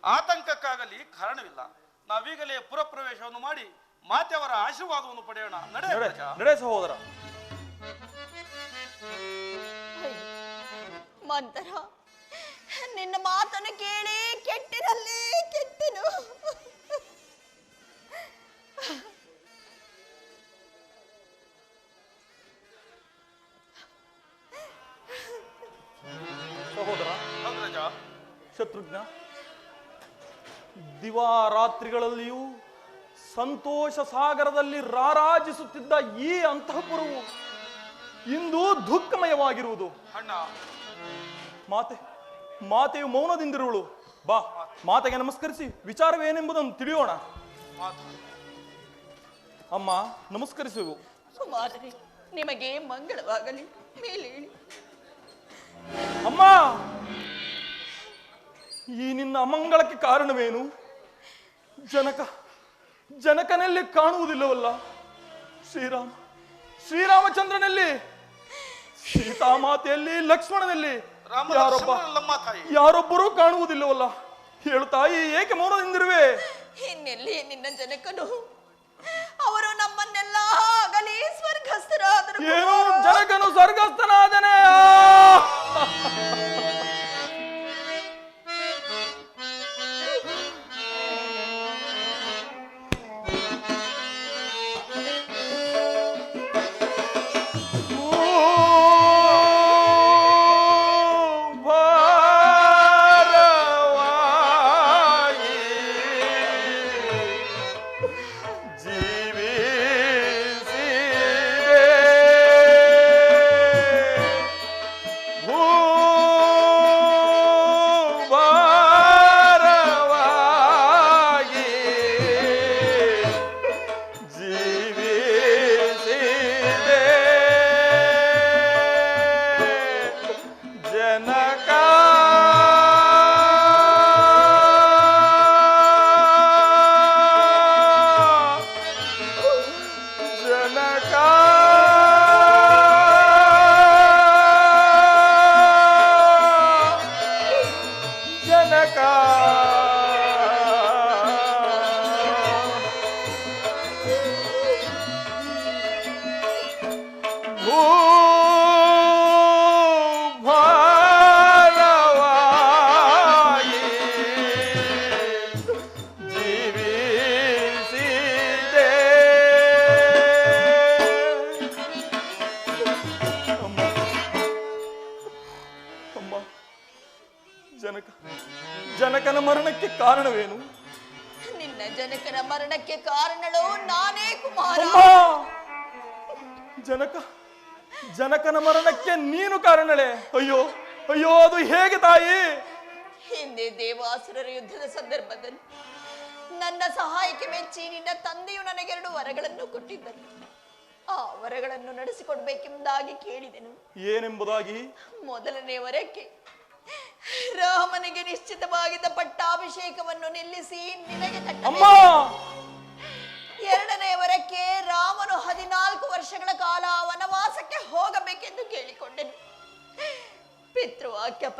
ಆತಂಕಕ್ಕಾಗಲಿ ಕಾರಣವಿಲ್ಲ. ನಾವೀಗಲೇ ಪುರಪ್ರವೇಶವನ್ನು ಮಾಡಿ ಮಾತೆಯವರ ಆಶೀರ್ವಾದವನ್ನು ಪಡೆಯೋಣ. ನಡೆ ಸಹೋದರ. ಮಂತರ, ನಿನ್ನ ಮಾತನ್ನು ಕೇಳಿ ಕೆಟ್ಟಿರಲ್ಲೇ ಕೆಟ್ಟನು. ಸಹೋದರ ಅಗ್ರಜ, ಶತ್ರುಘ್ನ, ದಿವಾರಾತ್ರಿಗಳಲ್ಲಿಯೂ ಸಂತೋಷ ಸಾಗರದಲ್ಲಿ ರಾರಾಜಿಸುತ್ತಿದ್ದ ಈ ಅಂತಃಪುರವು ಇಂದು ದುಃಖಮಯವಾಗಿರುವುದು. ಅಣ್ಣ, ಮಾತೆಯು ಮೌನದಿಂದಿರುವಳು. ಬಾ, ಮಾತೆಗೆ ನಮಸ್ಕರಿಸಿ ವಿಚಾರವೇನೆಂಬುದನ್ನು ತಿಳಿಯೋಣ. ಅಮ್ಮ, ನಮಸ್ಕರಿಸುವು. ಕುಮಾರರೇ, ನಿಮಗೆ ಮಂಗಳವಾಗಲಿ. ಮೇಲೇಳಿ. ಅಮ್ಮ, ಈ ನಿನ್ನ ಅಮಂಗಳಕ್ಕೆ ಕಾರಣವೇನು? ಜನಕನಲ್ಲಿ ಕಾಣುವುದಿಲ್ಲವಲ್ಲ? ಶ್ರೀರಾಮಚಂದ್ರನಲ್ಲಿ, ಸೀತಾಮಾತೆಯಲ್ಲಿ, ಲಕ್ಷ್ಮಣನಲ್ಲಿ ಯಾರೊಬ್ಬರೂ ಕಾಣುವುದಿಲ್ಲವಲ್ಲ? ಹೇಳು ತಾಯಿ, ಏಕೆ ಮೌನದಿಂದಿರುವೆ? ಇನ್ನೆಲ್ಲಿ ನಿನ್ನ ಜನಕನು? ಅವರು ನಮ್ಮನ್ನೆಲ್ಲ ಆಗಲಿ ಸ್ವರ್ಗಸ್ಥರಾದರು. ಏನು, ಜನಕನು ಸ್ವರ್ಗಸ್ಥನಾದನೇ? ಜನಕನ ಮರಣಕ್ಕೆ ಕಾರಣವೇನು? ನಿನ್ನ ಜನಕನ ಮರಣಕ್ಕೆ ಕಾರಣಳು ನಾನೇ ಕುಮಾರ. ಜನಕನ ಮರಣಕ್ಕೆ ನೀನು ಕಾರಣಳೆ? ಅಯ್ಯೋ ಅಯ್ಯೋ, ಅದು ಹೇಗೆ ತಾಯಿ? ಹಿಂದೆ ದೇವಾಸುರರ ಯುದ್ಧದ ಸಂದರ್ಭದಲ್ಲಿ ನನ್ನ ಸಹಾಯಕ್ಕೆ ಮೆಚ್ಚಿ ನಿನ್ನ ತಂದೆಯು ನನಗೆ 2 ವರಗಳನ್ನು ಕೊಟ್ಟಿದ್ದರು. ಆ ವರಗಳನ್ನು ನಡೆಸಿಕೊಡ್ಬೇಕೆಂಬುದಾಗಿ ಕೇಳಿದೆನು. ಏನೆಂಬುದಾಗಿ? ಮೊದಲನೇ ವರಕ್ಕೆ ರಾಮನಿಗೆ ನಿಶ್ಚಿತವಾಗಿದ್ದ ಪಟ್ಟಾಭಿಷೇಕವನ್ನು ನಿಲ್ಲಿಸಿ ನಿನಗೆ ಅಮ್ಮ,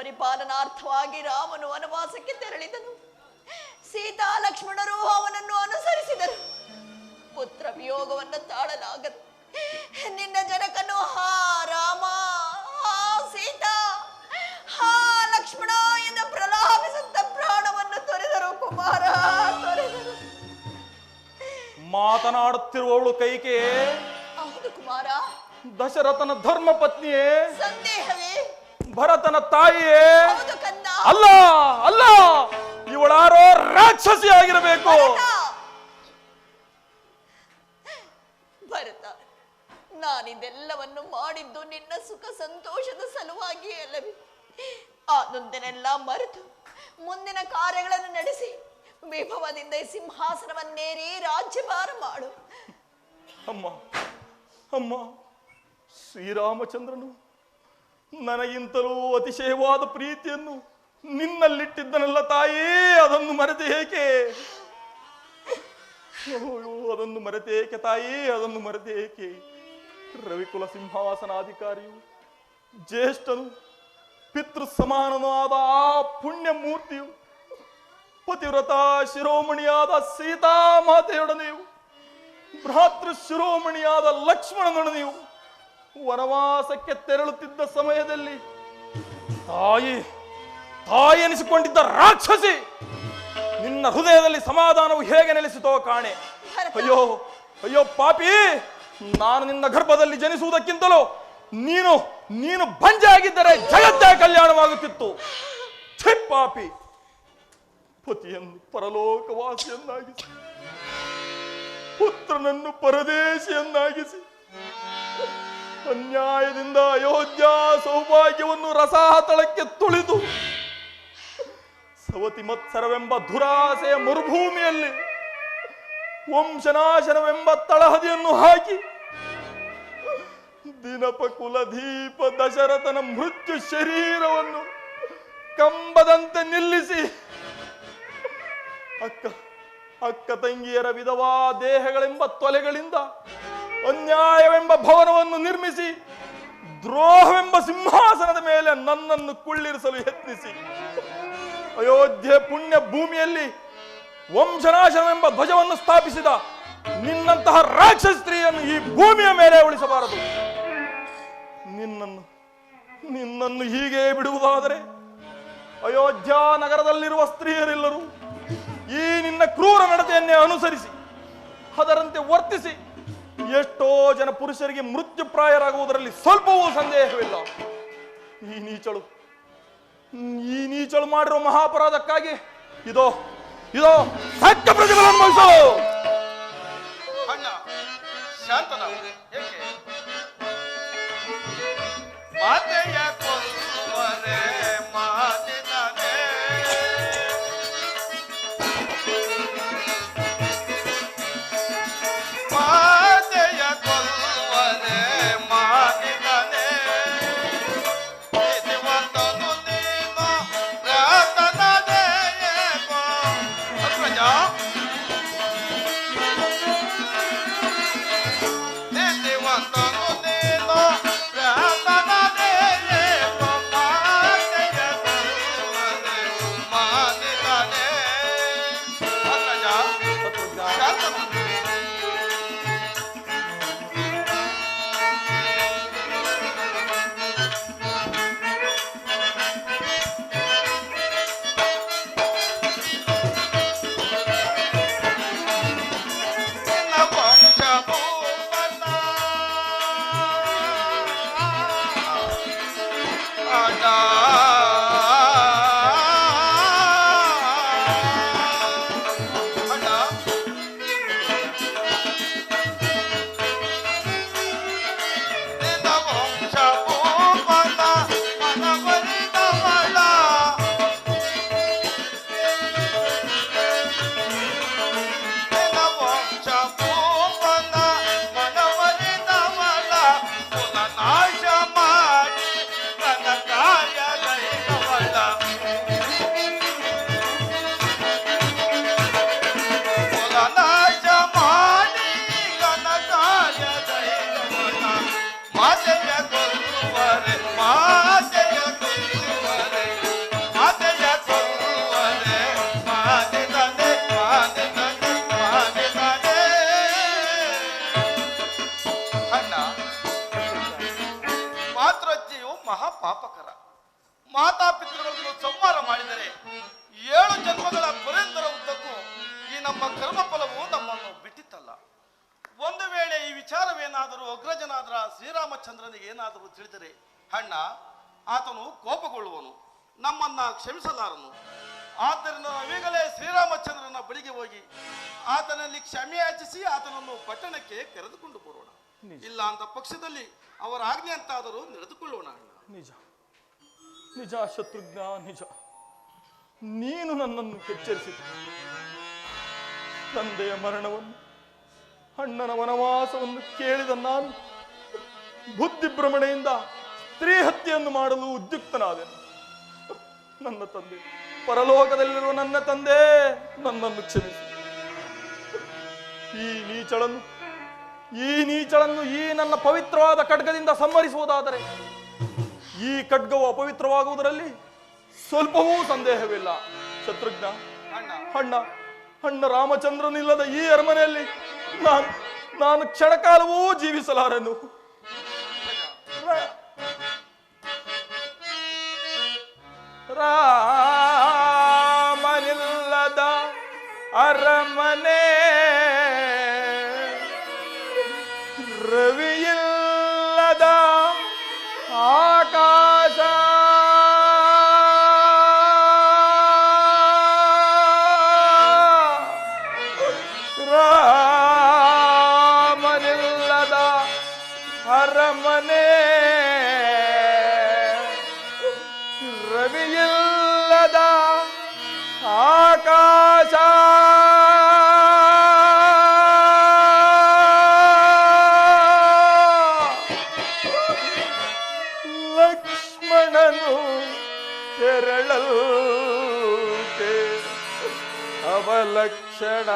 ಪರಿಪಾಲನಾರ್ಥವಾಗಿ ರಾಮನು ವನವಾಸಕ್ಕೆ ತೆರಳಿದನು. ಸೀತಾ ಲಕ್ಷ್ಮಣರು ಅವನನ್ನು ಅನುಸರಿಸಿದರು. ಪುತ್ರ ವಿಯೋಗವನ್ನು ತಾಳಲಾಗದು. ನಿನ್ನ ಜನಕನು ಹಾ ರಾಮ, ಹಾ ಸೀತಾ, ಹಾ ಲಕ್ಷ್ಮಣ ಎಂದು ಪ್ರಲಾಪಿಸುತ್ತ ಪ್ರಾಣವನ್ನು ತೊರೆದರು. ಕುಮಾರ, ತೊರೆದರು. ಮಾತನಾಡುತ್ತಿರುವವಳು ಕೈಕೆಯೇ? ಹೌದು ಕುಮಾರ. ದಶರಥನ ಧರ್ಮ ಪತ್ನಿಯೇ? ಸಂದೇಹವೇ? ಭರತನ ತಾಯಿಯೇ? ಹೌದು ಕಂದ. ಅಲ್ಲ ಅಲ್ಲ, ಇವಳಾರೋ ರಾಕ್ಷಸಿ ಆಗಿರಬೇಕು. ಭರತ, ನಾನಿದೆಲ್ಲವನ್ನು ಮಾಡಿದ್ದು ನಿನ್ನ ಸುಖ ಸಂತೋಷದ ಸಲುವಾಗಿ ಅಲ್ಲವೇ? ಅದೊಂದನ್ನೆಲ್ಲ ಮರೆತು ಮುಂದಿನ ಕಾರ್ಯಗಳನ್ನು ನಡೆಸಿ ವಿಭವದಿಂದ ಈ ಸಿಂಹಾಸನವನ್ನೇರಿ ರಾಜ್ಯಭಾರ ಮಾಡು. ಅಮ್ಮ ಅಮ್ಮ, ಶ್ರೀರಾಮಚಂದ್ರನು ನನಗಿಂತಲೂ ಅತಿಶಯವಾದ ಪ್ರೀತಿಯನ್ನು ನಿನ್ನಲ್ಲಿಟ್ಟಿದ್ದನಲ್ಲ ತಾಯಿ, ಅದನ್ನು ಮರೆತೆ ಏಕೆ? ಅದನ್ನು ಮರೆತೆ ಏಕೆ ತಾಯಿ, ಅದನ್ನು ಮರೆತೆ ಏಕೆ? ರವಿಕುಲ ಸಿಂಹಾಸನಾಧಿಕಾರಿಯು, ಜ್ಯೇಷ್ಠನು, ಪಿತೃ ಸಮಾನನೂ ಆದ ಆ ಪುಣ್ಯ ಮೂರ್ತಿಯು, ಪತಿವ್ರತ ಶಿರೋಮಣಿಯಾದ ಸೀತಾಮಾತೆಯೊಡನೆಯು, ಭ್ರಾತೃ ಶಿರೋಮಣಿಯಾದ ಲಕ್ಷ್ಮಣನೊಡನೆಯು ವನವಾಸಕ್ಕೆ ತೆರಳುತ್ತಿದ್ದ ಸಮಯದಲ್ಲಿ ತಾಯಿ ತಾಯಿ ಎನಿಸಿಕೊಂಡಿದ್ದ ರಾಕ್ಷಸಿ ನಿನ್ನ ಹೃದಯದಲ್ಲಿ ಸಮಾಧಾನವು ಹೇಗೆ ನೆಲೆಸಿತೋ ಕಾಣೆ. ಅಯ್ಯೋ ಅಯ್ಯೋ ಪಾಪಿ, ನಾನು ನಿನ್ನ ಗರ್ಭದಲ್ಲಿ ಜನಿಸುವುದಕ್ಕಿಂತಲೂ ನೀನು ನೀನು ಬಂಜೆ ಆಗಿದ್ದರೆ ಜಗತ್ತೇ ಕಲ್ಯಾಣವಾಗುತ್ತಿತ್ತು. ಛೇ ಪಾಪಿ, ಪತಿಯನ್ನು ಪರಲೋಕವಾಸಿಯನ್ನಾಗಿಸಿ, ಪುತ್ರನನ್ನು ಪರದೇಶಿಯನ್ನಾಗಿಸಿ, ಅನ್ಯಾಯದಿಂದ ಅಯೋಧ್ಯ ಸೌಭಾಗ್ಯವನ್ನು ರಸಾತಳಕ್ಕೆ ತುಳಿದು ಸವತಿ ಮತ್ಸರವೆಂಬ ದುರಾಸೆಯ ಮರುಭೂಮಿಯಲ್ಲಿ ವಂಶನಾಶನವೆಂಬ ತಳಹದಿಯನ್ನು ಹಾಕಿ ದಿನಪ ಕುಲದೀಪ ದಶರಥನ ಮೃತ್ಯು ಶರೀರವನ್ನು ಕಂಬದಂತೆ ನಿಲ್ಲಿಸಿ ಅಕ್ಕ ತಂಗಿಯರ ವಿಧವಾ ದೇಹಗಳೆಂಬ ತೊಲೆಗಳಿಂದ ಅನ್ಯಾಯವೆಂಬ ಭವನವನ್ನು ನಿರ್ಮಿಸಿ ದ್ರೋಹವೆಂಬ ಸಿಂಹಾಸನದ ಮೇಲೆ ನನ್ನನ್ನು ಕುಳ್ಳಿರಿಸಲು ಯತ್ನಿಸಿ ಅಯೋಧ್ಯೆ ಪುಣ್ಯ ಭೂಮಿಯಲ್ಲಿ ವಂಶನಾಶನವೆಂಬ ಧ್ವಜವನ್ನು ಸ್ಥಾಪಿಸಿದ ನಿನ್ನಂತಹ ರಾಕ್ಷಸ ಸ್ತ್ರೀಯನ್ನು ಈ ಭೂಮಿಯ ಮೇಲೆ ಉಳಿಸಬಾರದು. ನಿನ್ನನ್ನು ಹೀಗೆ ಬಿಡುವುದಾದರೆ ಅಯೋಧ್ಯ ನಗರದಲ್ಲಿರುವ ಸ್ತ್ರೀಯರೆಲ್ಲರೂ ಈ ನಿನ್ನ ಕ್ರೂರ ನಡತೆಯನ್ನೇ ಅನುಸರಿಸಿ ಅದರಂತೆ ವರ್ತಿಸಿ ಎಷ್ಟೋ ಜನ ಪುರುಷರಿಗೆ ಮೃತ್ಯುಪ್ರಾಯರಾಗುವುದರಲ್ಲಿ ಸ್ವಲ್ಪವೂ ಸಂದೇಹವಿಲ್ಲ. ಈ ನೀಚಳು ಮಾಡಿರುವ ಮಹಾಪರಾಧಕ್ಕಾಗಿ ಇದೋ ಸತ್ಯ ಪ್ರತಿಫಲ ಅನುಭವಿಸಲು. ಅಣ್ಣ ಶಾಂತನ ಏಕೆ ಮಾತೆಯ ಕೊಲ್ಲುವರೆ ಮಾತಿನನೆ ಮಾತೆಯ ಕೊಲ್ಲುವರೆ ಮಾತಿನನೆ ಇದಿವಂತನು ನೀನು ಪ್ರಾತನದೆ ಏಕೋ ಅಗ್ರಜ ಇದಿವಂತನು ನೀನು ಪ್ರಾತನದೆ ಏಕೋ ಮಾತೆಯ ಕೊಲ್ಲುವರೆ ಮಾತಿನನೆ ಅಗ್ರಜ ಶಾಂತನ ಮಾತೆಯ ಕೊಲ್ಲುವರೆ ಪಾಪಕರ. ಮಾತಾಪಿತೃಗಳನ್ನು ಸಂಹಾರ ಮಾಡಿದರೆ 7 ಜನ್ಮಗಳ ಪರ್ಯಂತರ ಉದ್ದಕ್ಕೂ ಈ ನಮ್ಮ ಕರ್ಮಫಲವು ನಮ್ಮನ್ನು ಬಿಟ್ಟಿತ್ತಲ್ಲ. ಒಂದು ವೇಳೆ ಈ ವಿಚಾರವೇನಾದರೂ ಅಗ್ರಜನಾದ ಶ್ರೀರಾಮಚಂದ್ರನಿಗೆ ಏನಾದರೂ ತಿಳಿದರೆ ಅಣ್ಣ, ಆತನು ಕೋಪಗೊಳ್ಳುವನು, ನಮ್ಮನ್ನ ಕ್ಷಮಿಸಲಾರನು. ಆದ್ದರಿಂದ ನಾವೀಗಲೇ ಶ್ರೀರಾಮಚಂದ್ರನ ಬಳಿಗೆ ಹೋಗಿ ಆತನಲ್ಲಿ ಕ್ಷಮೆ ಯಾಚಿಸಿ ಆತನನ್ನು ಪಟ್ಟಣಕ್ಕೆ ಕರೆದುಕೊಂಡು ಬರೋಣ. ಇಲ್ಲ ಅಂತ ಪಕ್ಷದಲ್ಲಿ ಅವರ ಆಜ್ಞೆ ಅಂತಾದರೂ ನಡೆದುಕೊಳ್ಳೋಣ. ನಿಜ ನಿಜ ಶತ್ರುಘ್ನ, ನಿಜ. ನೀನು ನನ್ನನ್ನು ಎಚ್ಚರಿಸಿತು. ತಂದೆಯ ಮರಣವನ್ನು, ಅಣ್ಣನ ವನವಾಸವನ್ನು ಕೇಳಿದ ನಾನು ಬುದ್ಧಿಭ್ರಮಣೆಯಿಂದ ಸ್ತ್ರೀ ಹತ್ಯೆಯನ್ನು ಮಾಡಲು ಉದ್ಯುಕ್ತನಾದೆನು. ನನ್ನ ತಂದೆ, ಪರಲೋಕದಲ್ಲಿರುವ ನನ್ನ ತಂದೆ, ನನ್ನನ್ನು ಕ್ಷಮಿಸಿ. ಈ ನೀಚಳನ್ನು ಈ ನನ್ನ ಪವಿತ್ರವಾದ ಖಡ್ಗದಿಂದ ಸಂಹರಿಸುವುದಾದರೆ ಈ ಖಡ್ಗವು ಅಪವಿತ್ರವಾಗುವುದರಲ್ಲಿ ಸ್ವಲ್ಪವೂ ಸಂದೇಹವಿಲ್ಲ. ಶತ್ರುಘ್ನ, ಅಣ್ಣ ರಾಮಚಂದ್ರನಿಲ್ಲದ ಈ ಅರಮನೆಯಲ್ಲಿ ನಾನು ಕ್ಷಣಕಾಲವೂ ಜೀವಿಸಲಾರೆನು. ರಾಮನಿಲ್ಲದ ಅರಮನೆ, ರವಿಯಿಲ್ಲದ ಆಕಾಶ, ರಾಮನಿಲ್ಲದ ಅರಮನೆ, ರವಿಯಿಲ್ಲದ ಆಕಾಶ, ಲಕ್ಷ್ಮಣನು ತೆರಳಲ್ಕೆ ಅವಲಕ್ಷಣ,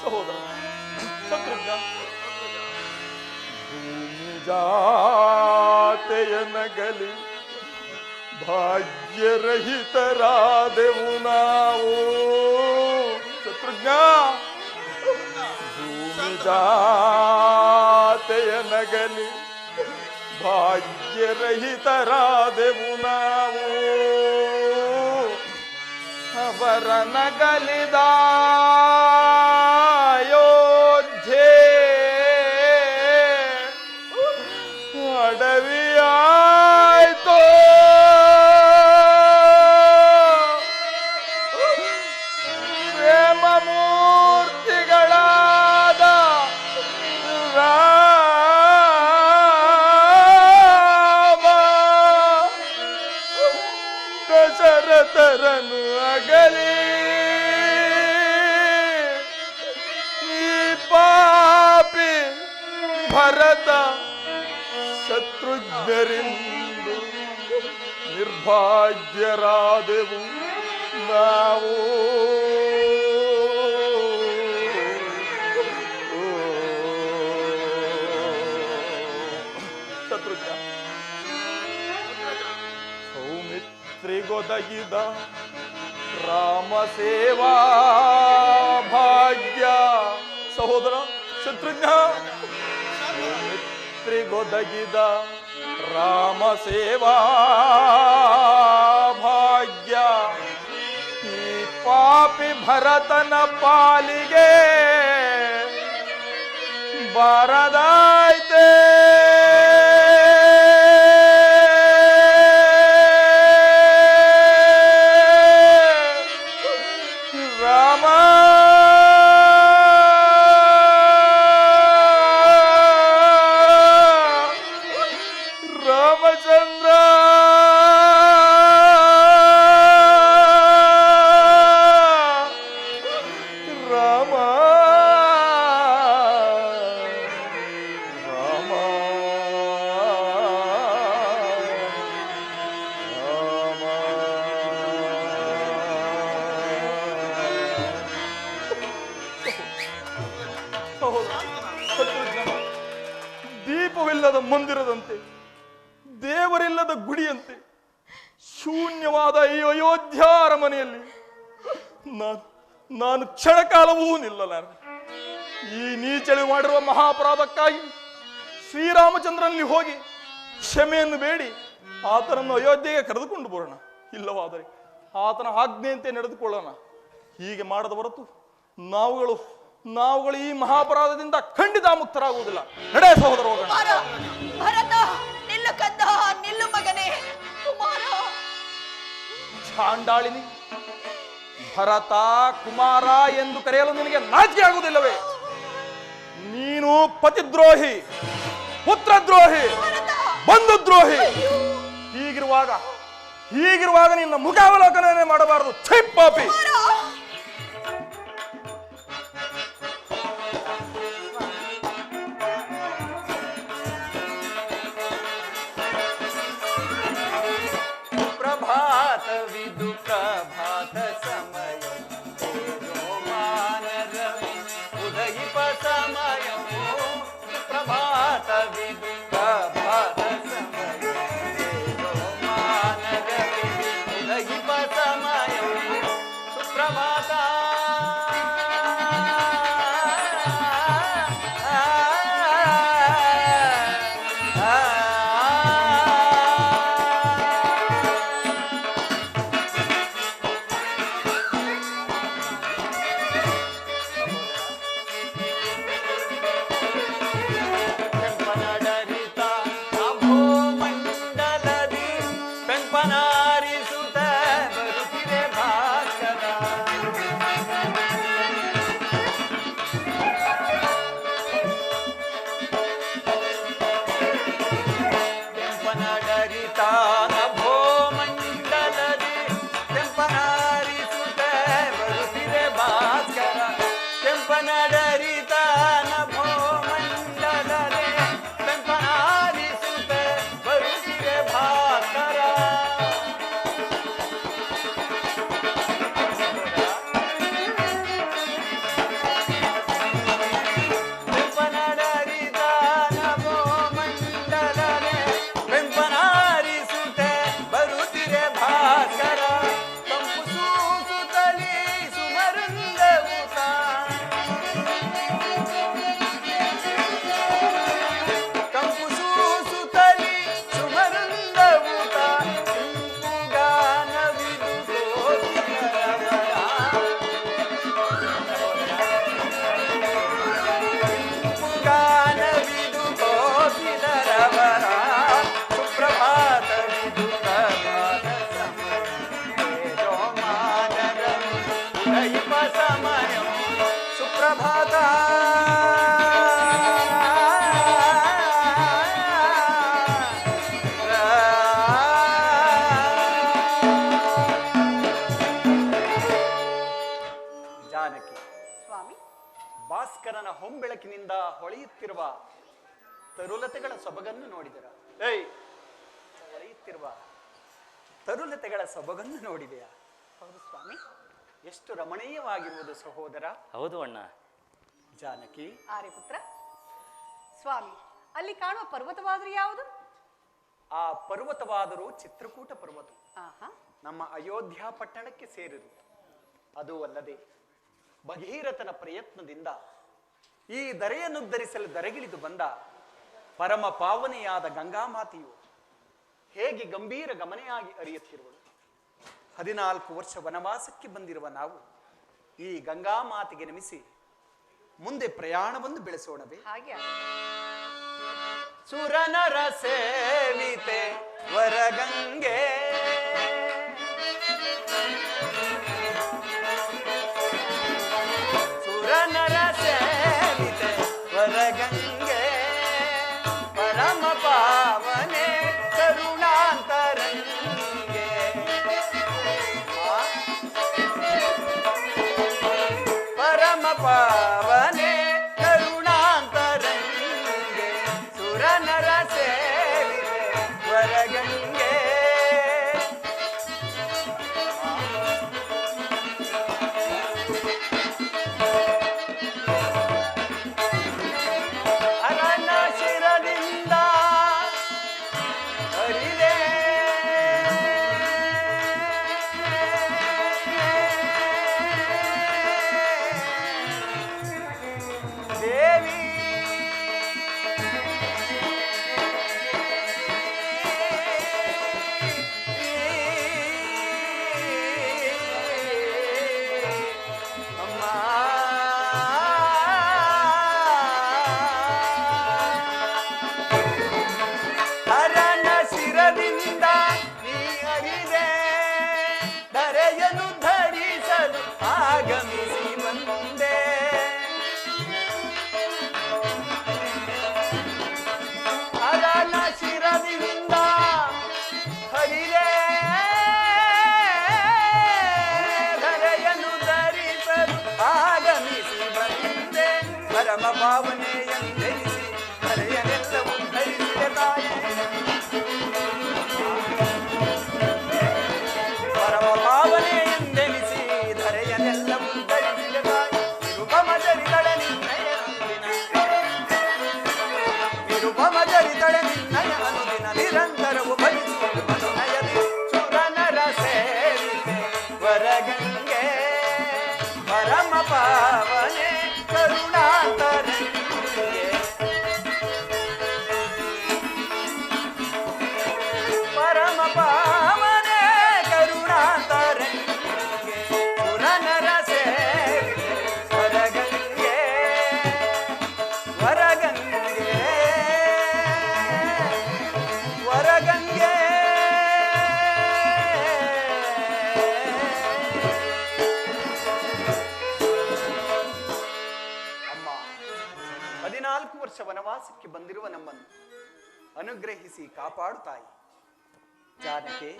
ಸಹೋದರ ಶತ್ರುಘ್ನ, ಭೂಮಿ ಜಾತೆಯ ನಗಲಿ ಭಾಗ್ಯರಹಿತರಾದೆವು ನಾವು. ಶತ್ರುಘ್ನ, ಭೂಮಿ ಜಾತೆಯ ನಗಲಿ ಭಾಗ್ಯರಹಿತರಾದೆವು ನಾವು. ಅವರ ನಗಲಿದ ಅಯೋಧ್ಯೆ ಅಡವಿಯಾಯ್ತೋ. ಪ್ರೇಮ ಮೂರ್ತಿಗಳಾದ ರಾಮ ದಶರಥರನು ಅಗಲಿ ಈ ಪಾಪಿ ಭರತ ಶತ್ರುಘ್ನರಿಂದು ನಿರ್ಭಾಗ್ಯರಾದೆವು ನಾವು. ಶತ್ರುಘ್ನ, ಸೌಮಿತ್ರಿಗೊದಗಿದ ರಾಮ ಸೇವಾ ಭಾಗ್ಯ. ಸಹೋದರ ಶತ್ರುಘ್ನ, ಸೌಮಿತ್ರಿಗೊದಗಿದ ರಾಮ ಸೇವಾ ಭಾಗ್ಯ ಈ ಪಾಪಿ ಭರತನ ಪಾಲಿಗೆ ಬಾರದಾಯ್ತೆ. ರಾಮ ರಾಮಚಂದ್ರ, ರಾಮ ರಾಮ ದೀಪವಿಲ್ಲದ ಮಂದಿರದಂತೆ, ದೇವರಿಲ್ಲದ ಗುಡಿಯಂತೆ ಶೂನ್ಯವಾದ ಈ ಅಯೋಧ್ಯ ಅರಮನೆಯಲ್ಲಿ ನಾನು ಕ್ಷಣಕಾಲವೂ ನಿಲ್ಲಲಾರೆ. ಈ ನೀಚಳಿ ಮಾಡಿರುವ ಮಹಾಪರಾಧಕ್ಕಾಗಿ ಶ್ರೀರಾಮಚಂದ್ರನಲ್ಲಿ ಹೋಗಿ ಕ್ಷಮೆಯನ್ನು ಬೇಡಿ ಆತನನ್ನು ಅಯೋಧ್ಯೆಗೆ ಕರೆದುಕೊಂಡು ಬರೋಣ. ಇಲ್ಲವಾದರೆ ಆತನ ಆಜ್ಞೆಯಂತೆ ನಡೆದುಕೊಳ್ಳೋಣ. ಹೀಗೆ ಮಾಡದ ಹೊರತು ನಾವುಗಳು ಈ ಮಹಾಪರಾಧದಿಂದ ಖಂಡಿತ ಮುಕ್ತರಾಗುವುದಿಲ್ಲ. ನಡೆ ಸಹೋದರ, ಹೋಗೋಣ. ಭರತ, ನಿಲ್ಲು ಕಂದ, ನಿಲ್ಲು ಮಗನೇ. ಕುಮಾರ, ಚಾಂಡಾಳಿನಿ, ಭರತ ಕುಮಾರ ಎಂದು ಕರೆಯಲು ನಿನಗೆ ನಾಚಿಕೆ ಆಗುವುದಿಲ್ಲವೇ? ನೀನು ಪತಿದ್ರೋಹಿ, ಪುತ್ರದ್ರೋಹಿ, ಬಂಧುದ್ರೋಹಿ. ಹೀಗಿರುವಾಗ ನಿನ್ನ ಮುಖಾವಲೋಕನೇ ಮಾಡಬಾರದು. ಛೈ ಪಾಪಿ! ಪ್ರಭಾತವಿದು ಪ್ರಭಾತ ಸಮಯ ಉದಯಿಪ ಸಮಯ ಪ್ರಭಾತವಿದು ಪ್ರಭಾತ ಸಮಯ ಉದಯಿಪ ಸಮಯ ಸುಪ್ರಭಾತ ಭಾಸ್ಕರನ ಹೊಂಬೆಳಕಿನಿಂದ ಹೊಳೆಯುತ್ತಿರುವ ತರುಲತೆಗಳ ಸೊಬಗನ್ನು ನೋಡಿದರ? ಹೊಳೆಯುತ್ತಿರುವ ತರುಲತೆಗಳ ಸೊಬಗನ್ನು ನೋಡಿದೆಯಾ? ಹೌದು ಸ್ವಾಮಿ. ಎಷ್ಟು ರಮಣೀಯವಾಗಿರುವುದು ಸಹೋದರ. ಹೌದು ಅಣ್ಣ. ಜಾನಕಿ, ಆರ್ಯಪುತ್ರ, ಸ್ವಾಮಿ, ಅಲ್ಲಿ ಕಾಣುವ ಪರ್ವತವಾದರೂ ಯಾವುದು? ಆ ಪರ್ವತವಾದರೂ ಚಿತ್ರಕೂಟ ಪರ್ವತ, ನಮ್ಮ ಅಯೋಧ್ಯ ಪಟ್ಟಣಕ್ಕೆ ಸೇರಿರುವುದು. ಅದು ಅಲ್ಲದೆ ಭಗೀರಥನ ಪ್ರಯತ್ನದಿಂದ ಈ ಧರೆಯನ್ನುದ್ಧರಿಸಲು ಧರೆಗಿಳಿದು ಬಂದ ಪರಮ ಪಾವನೆಯಾದ ಗಂಗಾಮಾತೆಯು ಹೇಗೆ ಗಂಭೀರ ಗಮನೆಯಾಗಿ ಹರಿಯುತ್ತಿರುವಳು. 14 ವರ್ಷ ವನವಾಸಕ್ಕೆ ಬಂದಿರುವ ನಾವು ಈ ಗಂಗಾಮಾತೆಗೆ ನಮಿಸಿ ಮುಂದೆ ಪ್ರಯಾಣವನ್ನು ಬೆಳೆಸೋಣವೇ? ಹಾಗೆ. ಸುರನರ ಸೇವಿತೆ ವರಗಂಗೆ, ಸುರನರ ಸೇವಿತೆ ವರಗಂಗೆ, ಪರಮ ಪಾವನೆ ಕರುಣಾಂತರಂಗೆ, ಪರಮ ಪಾವನೆ ಕರುಣಾಂತರಂಗೆ, ಸುರನರ ಸೇವಿತೆ ವರಗಂಗೆ, ಆಗಮಿಸಿ ಬಂದೆ. ಅದನ ಶಿರದಿಂದ ಹರಿರೇ ಧರೆಯನ್ನು ಧರಿಸಲು ಆಗಮಿಸಿ ಬಂದೆ. ಪರಮ ಭಾವನೆಯಂದರಿಸಿ ಧರೆಯನೆಲ್ಲವೂ ಧರಿಸಿದ ತಾಯೇ. ಪರಮ ಭಾವನೆಯಂದೆನಿಸಿ ಧರೆಯನೆಲ್ಲವೂ ಧರಿಸಿದ ತಾಯಿ. ನಿರುಪಮಜರಿತಳ ನಿನ್ನಯ ಅನುದಿನ ನಿರುಪಮಜರಿತಳ ನಿನ್ನಯ ಅನುದಿನ ನಿರಂತರವು ಭಜಿಸುವುದು ಮನುನಯದಿ ಸುರನರ ಸೇರಿದೆ ವರಗಂಗೆ ಪರಮ ಪಾವನೆ ಕರುಣಾಂತರಂಗೆ. ಪರಮ ಪಾವನೆ ಕರುಣಾಂತರಂಗೆ ಸುರನರ ಸೇರಿದೆ ವರಗಂಗೆ ವರಗಂಗೆ ವರಗಂಗೆ. ಅಮ್ಮ, 14 ವರ್ಷ ವನವಾಸಕ್ಕೆ ಬಂದಿರುವ ನಮ್ಮನ್ನು ಅನುಗ್ರಹಿಸಿ ಕಾಪಾಡು ತಾಯಿ. ಜಾನಕಿ,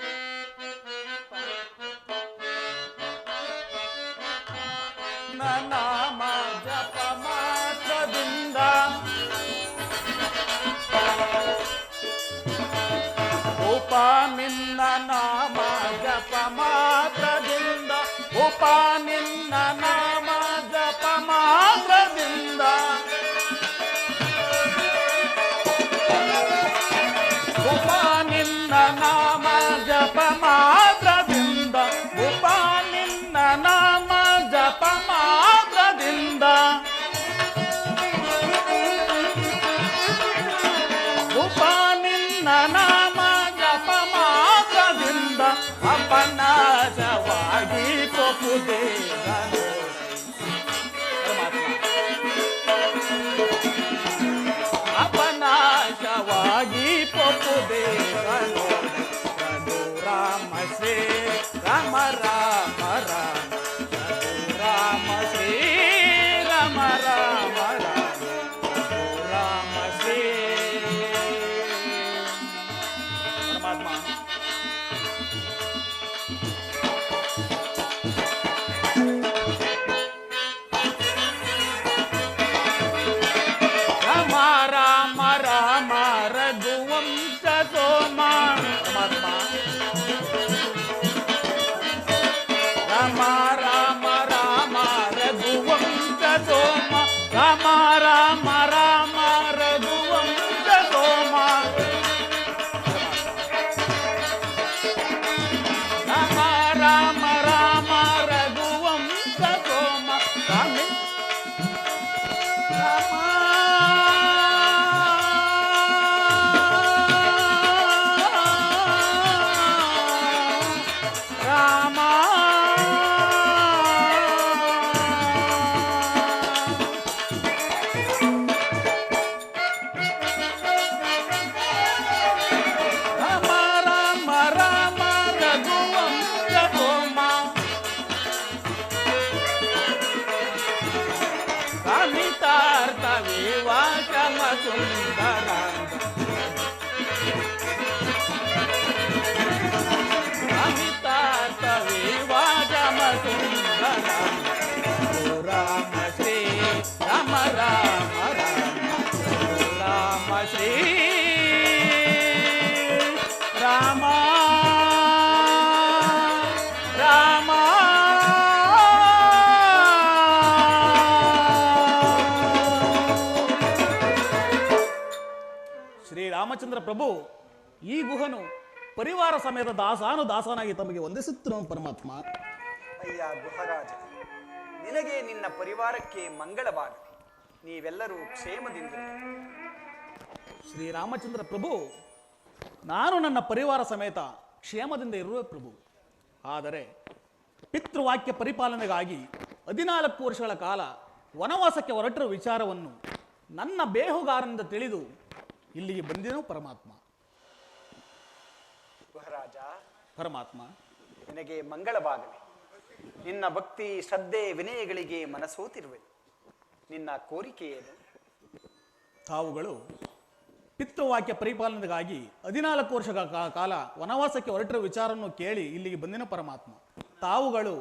ನಾಮ ಜಪ ಮಾತ್ರದಿಂದ ಉಪ ನಿನ್ನ ನಾಮ ಜಪ ಮಾತ್ರದಿಂದ ಉಪ ನಿನ್ನ ನಾಮ ಜಪ ಮಾತ್ರದಿಂದ ಉಪ ನಿನ್ನ ನಾಮ ಜಪ ಮಾತ್ರದಿಂದ ಉಪ ನಿನ್ನ ನಾಮ ಜಪ ಮಾತ್ರದಿಂದ ಉಪ ನಿನ್ನ ನಾಮ ಜಪ ಮಾತ್ರದಿಂದ ಅಪನಾಶವಾಗಿ ಪೊಪುದೇ ಅಪನಾಶವಾಗಿ ಪೊಪುದೇ ರಾಮ ಶ್ರೀ ರಾಮ ರಾಮ ರಾಮ ರಾಮ ಶ್ರೀ ರಾಮ ರಾಮ ರಾಮ ರಾಮ ಶ್ರೀ ಪರಮಾತ್ಮ. ರಾಮ ರಾಮ ರಾಮ ರಘುವಂಶ ಸೋಮ ಪರಮಾತ್ಮ. ರಾಮ ರಾಮ ರಾಮ ರಘುವಂಶ ಸೋಮ ರಾಮ ರಾಮ ರಾಮ ರಘುವಂಶ ಸೋಮ ರಾಮ ರಾಮ ರಾಮ ರಘುವಂಶ ಸೋಮ ಸ್ವಾಮಿ ರಾಮ ರಾಮ ರಾಮ ರಾಮ ರಾಮ ರಘುವಂಶ ಸೋಮ ಕಾಮಿತಾರ್ಥ ವಿವಾಚಮ ಸುಂದರಾಂಗ ಕಾಮಿತಾರ್ಥ ವಿವಾಚಮ ಸುಂದರಾಂಗ ರಾಮ ಶ್ರೀ ರಾಮ ರಾಮ ರಾಮ ರಾಮ ಶ್ರೀ ರಾಮ ರಾಮ ಶ್ರೀರಾಮಚಂದ್ರ ಪ್ರಭು ಈ ಗುಹನು ಪರಿವಾರ ಸಮೇತ ದಾಸನಾಗಿ ತಮಗೆ ವಂದಿಸುತ್ತಿರುವ ಪರಮಾತ್ಮ. ಅಯ್ಯ ಗುಹರಾಜ, ನಿನಗೆ ನಿನ್ನ ಪರಿವಾರಕ್ಕೆ ಮಂಗಳವಾಗಲಿ. ನೀವೆಲ್ಲರೂ ಕ್ಷೇಮದಿಂದಿರಿ. ಶ್ರೀರಾಮಚಂದ್ರ ಪ್ರಭು, ನಾನು ನನ್ನ ಪರಿವಾರ ಸಮೇತ ಕ್ಷೇಮದಿಂದ ಇರುವ ಪ್ರಭು. ಆದರೆ ಪಿತೃವಾಕ್ಯ ಪರಿಪಾಲನೆಗಾಗಿ 14 ವರ್ಷಗಳ ಕಾಲ ವನವಾಸಕ್ಕೆ ಹೊರಟಿರುವ ವಿಚಾರವನ್ನು ನನ್ನ ಬೇಹುಗಾರನಿಂದ ತಿಳಿದು ಇಲ್ಲಿಗೆ ಬಂದಿರೋ ಪರಮಾತ್ಮ. ಗುಹರಾಜ, ಪರಮಾತ್ಮ, ನಿನಗೆ ಮಂಗಳವಾಗಲಿ. ನಿನ್ನ ಭಕ್ತಿ ಶ್ರದ್ಧೆ ವಿನಯಗಳಿಗೆ ಮನಸೋತಿರುವೆ. ನಿನ್ನ ಕೋರಿಕೆ ಏನು? ತಾವುಗಳು ಪಿತೃವಾಕ್ಯ ಪರಿಪಾಲನೆಗಾಗಿ 14 ವರ್ಷಗಳ ಕಾಲ ವನವಾಸಕ್ಕೆ ಹೊರಟಿರುವ ವಿಚಾರವನ್ನು ಕೇಳಿ ಇಲ್ಲಿಗೆ ಬಂದಿನ ಪರಮಾತ್ಮ. ತಾವುಗಳು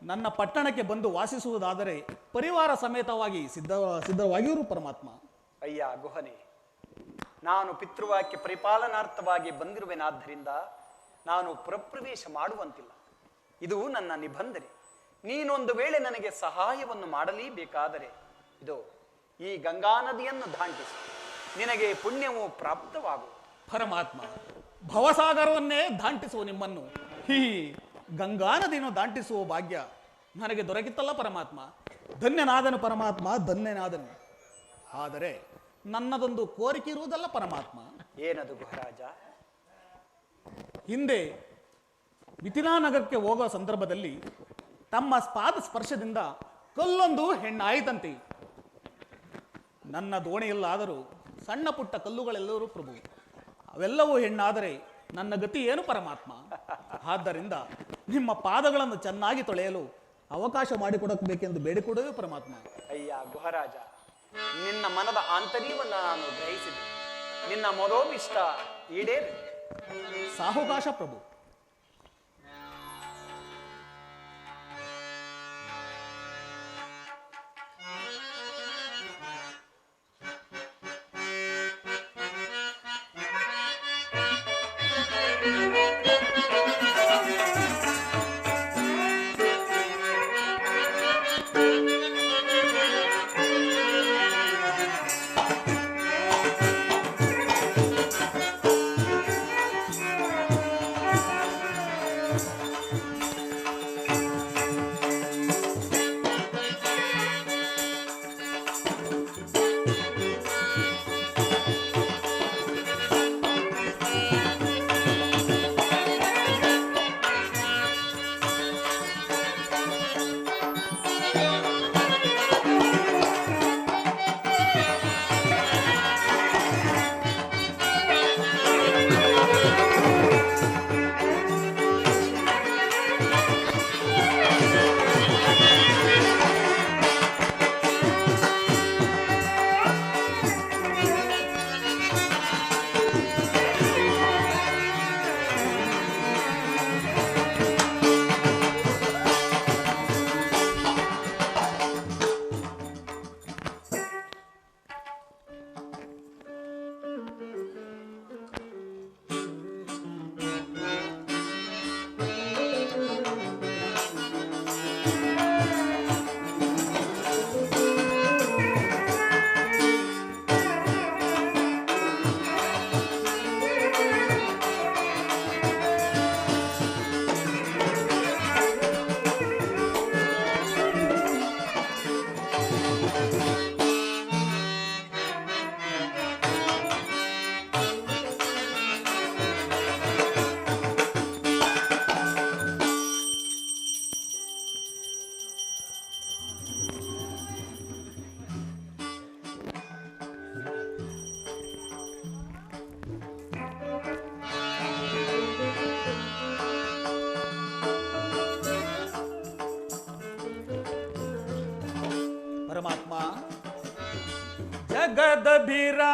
ನನ್ನ ಪಟ್ಟಣಕ್ಕೆ ಬಂದು ವಾಸಿಸುವುದಾದರೆ ಪರಿವಾರ ಸಮೇತವಾಗಿ ಸಿದ್ಧವಾಗಿರು ಪರಮಾತ್ಮ. ಅಯ್ಯ ಗುಹನೆ, ನಾನು ಪಿತೃವಾಕ್ಯ ಪರಿಪಾಲನಾರ್ಥವಾಗಿ ಬಂದಿರುವೆನಾದ್ದರಿಂದ ನಾನು ಪುರಪ್ರವೇಶ ಮಾಡುವಂತಿಲ್ಲ. ಇದು ನನ್ನ ನಿಬಂಧನೆ. ನೀನೊಂದು ವೇಳೆ ನನಗೆ ಸಹಾಯವನ್ನು ಮಾಡಲೇಬೇಕಾದರೆ ಇದು ಈ ಗಂಗಾ ನದಿಯನ್ನು ದಾಂಟಿಸು, ನಿನಗೆ ಪುಣ್ಯವು ಪ್ರಾಪ್ತವಾಗು. ಪರಮಾತ್ಮ, ಭವಸಾಗರವನ್ನೇ ದಾಂಟಿಸುವ ನಿಮ್ಮನ್ನು ಈ ಗಂಗಾ ನದಿಯನ್ನು ದಾಂಟಿಸುವ ಭಾಗ್ಯ ನನಗೆ ದೊರಕಿತ್ತಲ್ಲ ಪರಮಾತ್ಮ. ಧನ್ಯನಾದನು ಪರಮಾತ್ಮ, ಧನ್ಯನಾದನು. ಆದರೆ ನನ್ನದೊಂದು ಕೋರಿಕೆ ಇರುವುದಲ್ಲ ಪರಮಾತ್ಮ. ಏನದು ಗುಹರಾಜ? ಹಿಂದೆ ಮಿಥಿಲಾನಗರಕ್ಕೆ ಹೋಗೋ ಸಂದರ್ಭದಲ್ಲಿ ತಮ್ಮ ಪಾದ ಸ್ಪರ್ಶದಿಂದ ಕಲ್ಲೊಂದು ಹೆಣ್ಣಾಯಿತಂತೆ. ನನ್ನ ದೋಣಿಯಲ್ಲಾದರೂ ಸಣ್ಣ ಪುಟ್ಟ ಕಲ್ಲುಗಳೆಲ್ಲರೂ ಪ್ರಭು, ಅವೆಲ್ಲವೂ ಹೆಣ್ಣಾದರೆ ನನ್ನ ಗತಿ ಏನು ಪರಮಾತ್ಮ? ಆದ್ದರಿಂದ ನಿಮ್ಮ ಪಾದಗಳನ್ನು ಚೆನ್ನಾಗಿ ತೊಳೆಯಲು ಅವಕಾಶ ಮಾಡಿಕೊಡಬೇಕೆಂದು ಬೇಡಿಕೊಡುವೆ ಪರಮಾತ್ಮ. ಅಯ್ಯ ಗುಹರಾಜ, ನಿನ್ನ ಮನದ ಆಂತರ್ಯವನ್ನು ನಾನು ಗ್ರಹಿಸಿದೆ. ನಿನ್ನ ಮನೋಭಿಷ್ಟ ಈಡೇರಿ. ಸಾಹುಕಾಶ ಪ್ರಭು. ಪರಮಾತ್ಮ, ಜಗದಭಿರಾಮ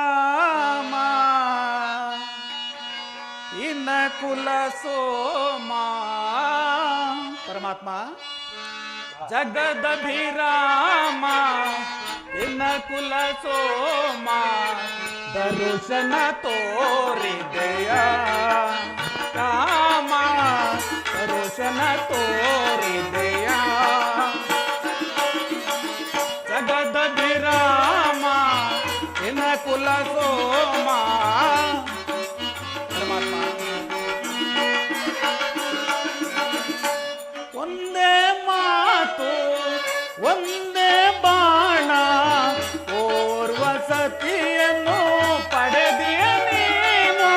ಇನ್ನ ಕುಲ ಸೋಮ. ಪರಮಾತ್ಮ, ಜಗದಭಿರಾಮ ಇನ್ನ ಕುಲ ಸೋಮ, ದರುಶನ ತೋರಿದೆಯ ರಾಮ, ದರುಶನ ತೋರಿದೆಯ. ಜಗದಭಿರಾಮ ಇನ್ನ ಕುಲ ಸೋಮ. ಪರಮಾತ್ಮ, ಒಂದೇ ಮಾತು ಒಂದೇ ಬಾಣ, ಓರ್ವ ಸತಿಯನ್ನು ಪಡೆದಿಯ ನೀನು.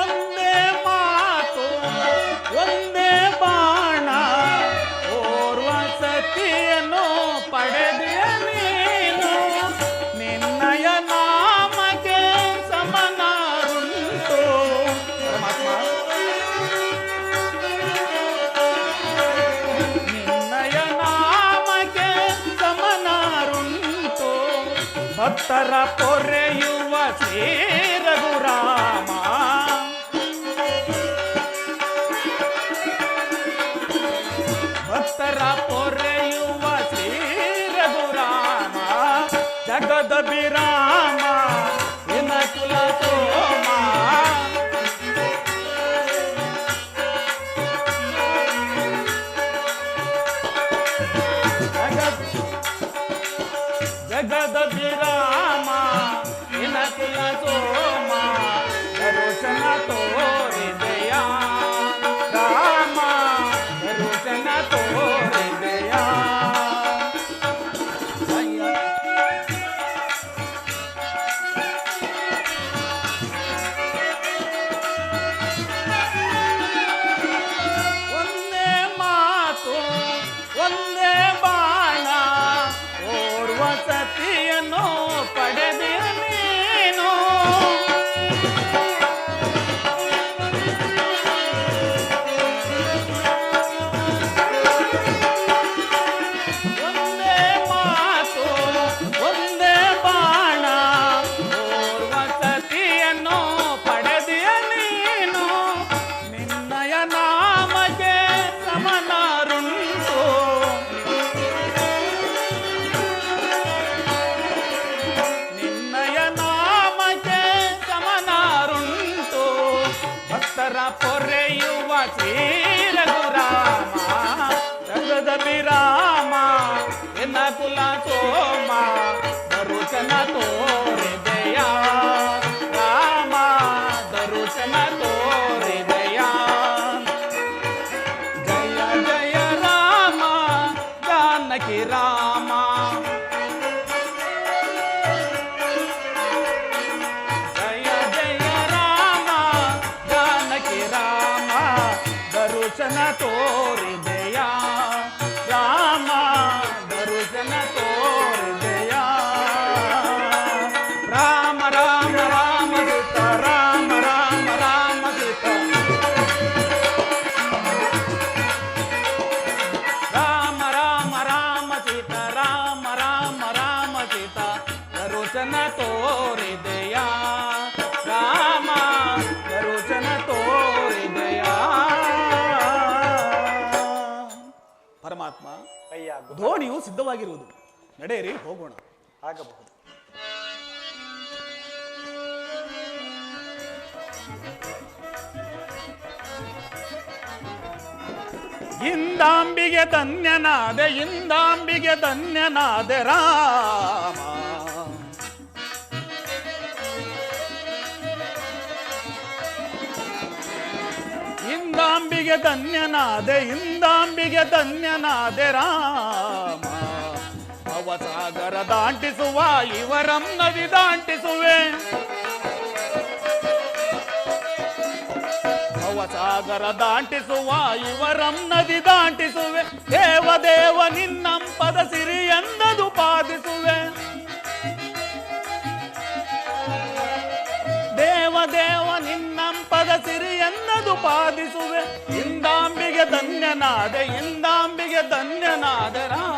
ಒಂದೇ ಮಾತು ಒಂದೇ ಭಕ್ತರ ಪೊರೆಯುವ ಶ್ರೀ ರಘುರಾಮ ಭಕ್ತರ ಪೊರೆಯುವ ಶ್ರೀ ರಘುರಾಮ ಜಗದ ಬಿರಾಮ ನಿನ್ನ ಕುಲ ಸೋಮ ಜಗದ ಬಿರಾಮ ನಿನ್ನ ಕುಲ ಸೋಮ ದರುಶನ ತೋರಿದೆಯ ರಾಮ ದರುಶನ ತೋರಿದೆಯ ಒಂದೇ ಮಾತು ಒಂದೇ ಬಾಣ ಓರ್ವ ಸತಿಯನ್ನು ಪಡೆದಿರ ನೀನು ಒಂದೇ ಮಾತು ಒಂದೇ ಬಾಣ ಓರ್ವ ಸತಿಯನ್ನು ಪಡೆದಿಯ ನೀನು ನಿನ್ನಯ ನಾಮಕ್ಕೆ ಸಮನಾರುಂಟು ನಿನ್ನಯ ನಾಮಕ್ಕೆ ಸಮನಾರುಂಟು ಭಕ್ತರ ಪೊರೆಯುವ ಶ್ರೀ ರಘುರಾಮ ಜಗದ ಬಿರಾಮ ಎನ್ನ ಕುಲ ಸೋಮ ದರುಶನ ತೋರಿದೆಯ ರಾಮ ದರುಶನ ತೋರಿದೆಯ ಜಯ ಜಯ ರಾಮ ಜಾನಕಿ ರಾಮ ಜಯ ಜಯ ರಾಮ ಜಾನಕಿ ರಾಮ ದರುಶನ ತೋರಿದೆಯ ರಾಮ ದರುಶನ ತೋರಿದೆಯ ರಾಮ ರಾಮ ರಾಮ ಸೀತ ರಾಮ ರಾಮ ರಾಮ ಸೀತ ರಾಮ ರಾಮ ರಾಮ ಸೀತ ರಾಮ ರಾಮ ರಾಮ ಸೀತ ದರುಶನ ತೋರಿದೆಯ ರಾಮ ದರುಶನ ತೋರಿದೆಯ ಪರಮಾತ್ಮ ಅಯ್ಯ ದೋಣಿಯು ಸಿದ್ಧವಾಗಿರುವುದು ನಡೆಯಿರಿ ಹೋಗೋಣ ಆಗಬಹುದು. ಇಂದಾಂಬಿಗೆ ಧನ್ಯನಾದೆ ಇಂದಾಂಬಿಗೆ ಧನ್ಯನಾದೆ ರಾಮ ಇಂದಾಂಬಿಗೆ ಧನ್ಯನಾದೆ ಇಂದಾಂಬಿಗೆ ಧನ್ಯನಾದೆ ರಾಮ ಭವಸಾಗರ ದಾಟಿಸುವ ಇವರಂ ನದಿ ದಾಟಿಸುವೆ ಭವಸಾಗರ ದಾಟಿಸುವ ಇವರಂ ನದಿ ದಾಟಿಸುವೆ ದೇವದೇವ ನಿನ್ನಂಪದ ಸಿರಿಯನ್ನದು ಪಾದಿಸುವೆ ದೇವದೇವ ನಿನ್ನಂಪದ ಸಿರಿಯನ್ನದು ಪಾದಿಸುವೆ ಇಂದಾಂಬಿಗೆ ಧನ್ಯನಾದೆ ಇಂದಾಂಬಿಗೆ ಧನ್ಯನಾದೆ ರಾಮ